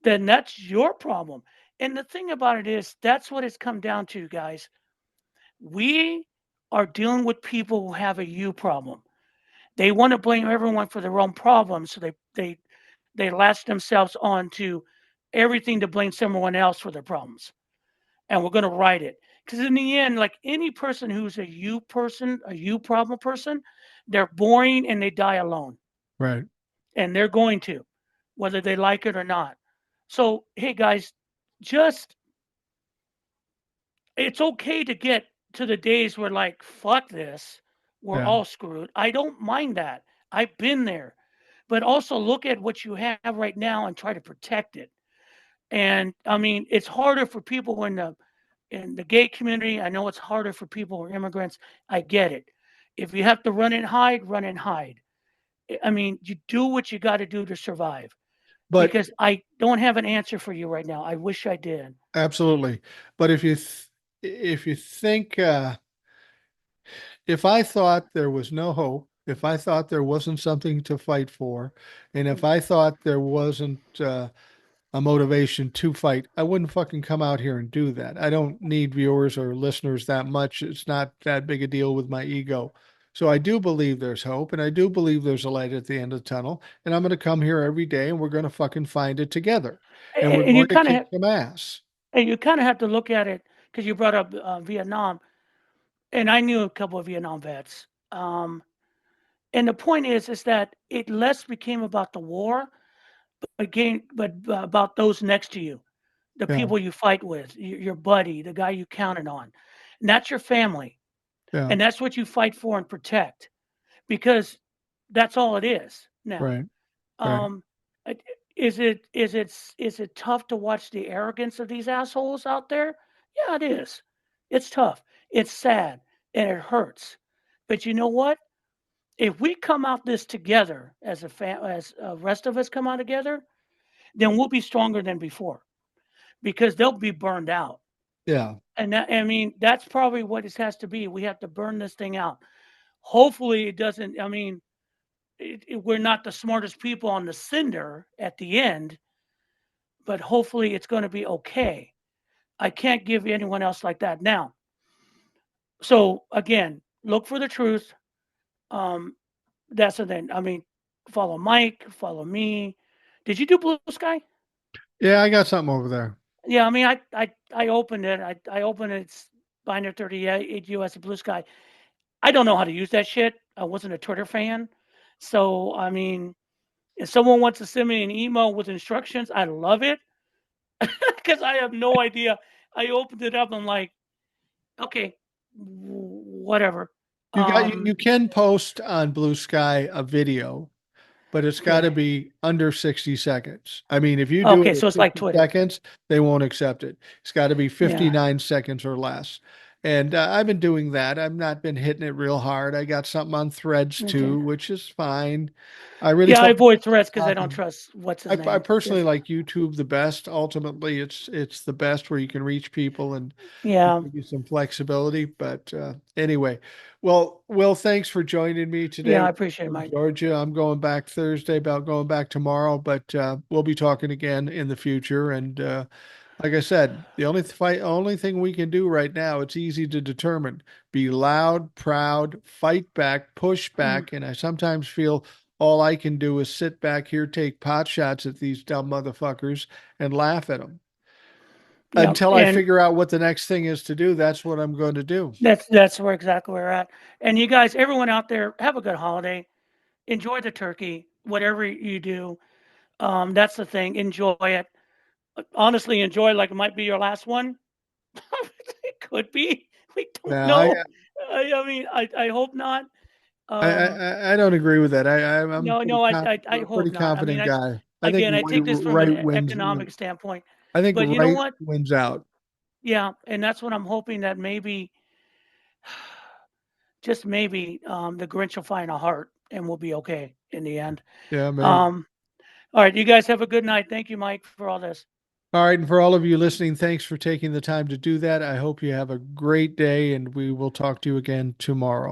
then that's your problem. And the thing about it is, that's what it's come down to, guys. We are dealing with people who have a you problem. They want to blame everyone for their own problems, so they latch themselves onto everything to blame someone else for their problems. And we're going to write it because in the end, like any person who's a you person, a you problem person, they're boring and they die alone, Right. and they're going to, whether they like it or not. So hey guys, just it's okay to get to the days where like fuck this, we're Yeah. all screwed. I don't mind that. I've been there. But also look at what you have right now and try to protect it. And I mean, it's harder for people in the gay community. I know it's harder for people who are immigrants. I get it. If you have to run and hide, run and hide. I mean, you do what you got to do to survive. But Because I don't have an answer for you right now. I wish I did. absolutely. But if you think if I thought there was no hope, if I thought there wasn't something to fight for, and if Mhm. I thought there wasn't a motivation to fight, I wouldn't fucking come out here and do that. I don't need viewers or listeners that much. It's not that big a deal with my ego. So I do believe there's hope and I do believe there's a light at the end of the tunnel. And I'm going to come here every day and we're going to fucking find it together. And we're And you going to kind of kick have, some ass. and you kind of have to look at it because you brought up Vietnam, and I knew a couple of Vietnam vets. And the point is that it less became about the war, but about those next to you, the Yeah. people you fight with, your buddy, the guy you counted on. And that's your family. Yeah. And that's what you fight for and protect because that's all it is now. Right. Right. Um, is it tough to watch the arrogance of these assholes out there? Yeah, it is. It's tough. It's sad and it hurts. But you know what? If we come out this together as as rest of us come out together, then we'll be stronger than before because they'll be burned out. Yeah. And I mean, that's probably what it has to be. We have to burn this thing out. Hopefully, it doesn't. I mean, we're not the smartest people on the cinder at the end, but hopefully, it's going to be okay. I can't give anyone else like that now. So again, look for the truth. Um, that's the thing. I mean, follow Mike, follow me. Did you do Blue Sky? Yeah, I got something over there. Yeah, I mean, I opened it. I opened it. It's Binder 38 US Blue Sky. I don't know how to use that shit. I wasn't a Twitter fan. So, I mean, if someone wants to send me an email with instructions, I love it because I have no idea. I opened it up. I'm like, okay, whatever. You got you, Um, you can post on Blue Sky a video but it's got to Okay. be under 60 seconds. I mean, if you do it Okay, at so it's like 60 Twitter. seconds, they won't accept it. It's got to be Yeah. 59 seconds or less. And I've been doing that. I've not been hitting it real hard. I got something on threads Okay. too, which is fine. I really Yeah, I focus avoid threats because I on don't talking. trust what's his I name. personally Just like YouTube the best. Ultimately, it's the best where you can reach people and yeah. give you some flexibility. But anyway, well, Will, thanks for joining me today. Yeah, I We're appreciate it, in Mike. Georgia. I'm going back Thursday, about going back tomorrow, but we'll be talking again in the future. And like I said, the only thing we can do right now, it's easy to determine. Be loud, proud, fight back, push Mm, back. And I sometimes feel all I can do is sit back here, take pot shots at these dumb motherfuckers and laugh at them. yeah, Until I and figure out what the next thing is to do, that's what I'm going to do. that's where exactly where we're at. And you guys, everyone out there, have a good holiday. Enjoy the turkey, whatever you do. That's the thing. Enjoy it. Honestly, enjoy like it might be your last one. It could be. We don't Now, know. I mean, I hope not. Um, I don't agree with that. I'm no, no, I a hope pretty not. I mean, confident I guy. I think again, I take this from right an wins. economic standpoint. I think But you know right what? wins out. Yeah, and that's what I'm hoping that maybe, just maybe, the Grinch will find a heart and we'll be okay in the end. Yeah, maybe. Um, all right, you guys have a good night. Thank you, Mike, for all this. All right, and for all of you listening, thanks for taking the time to do that. I hope you have a great day, and we will talk to you again tomorrow.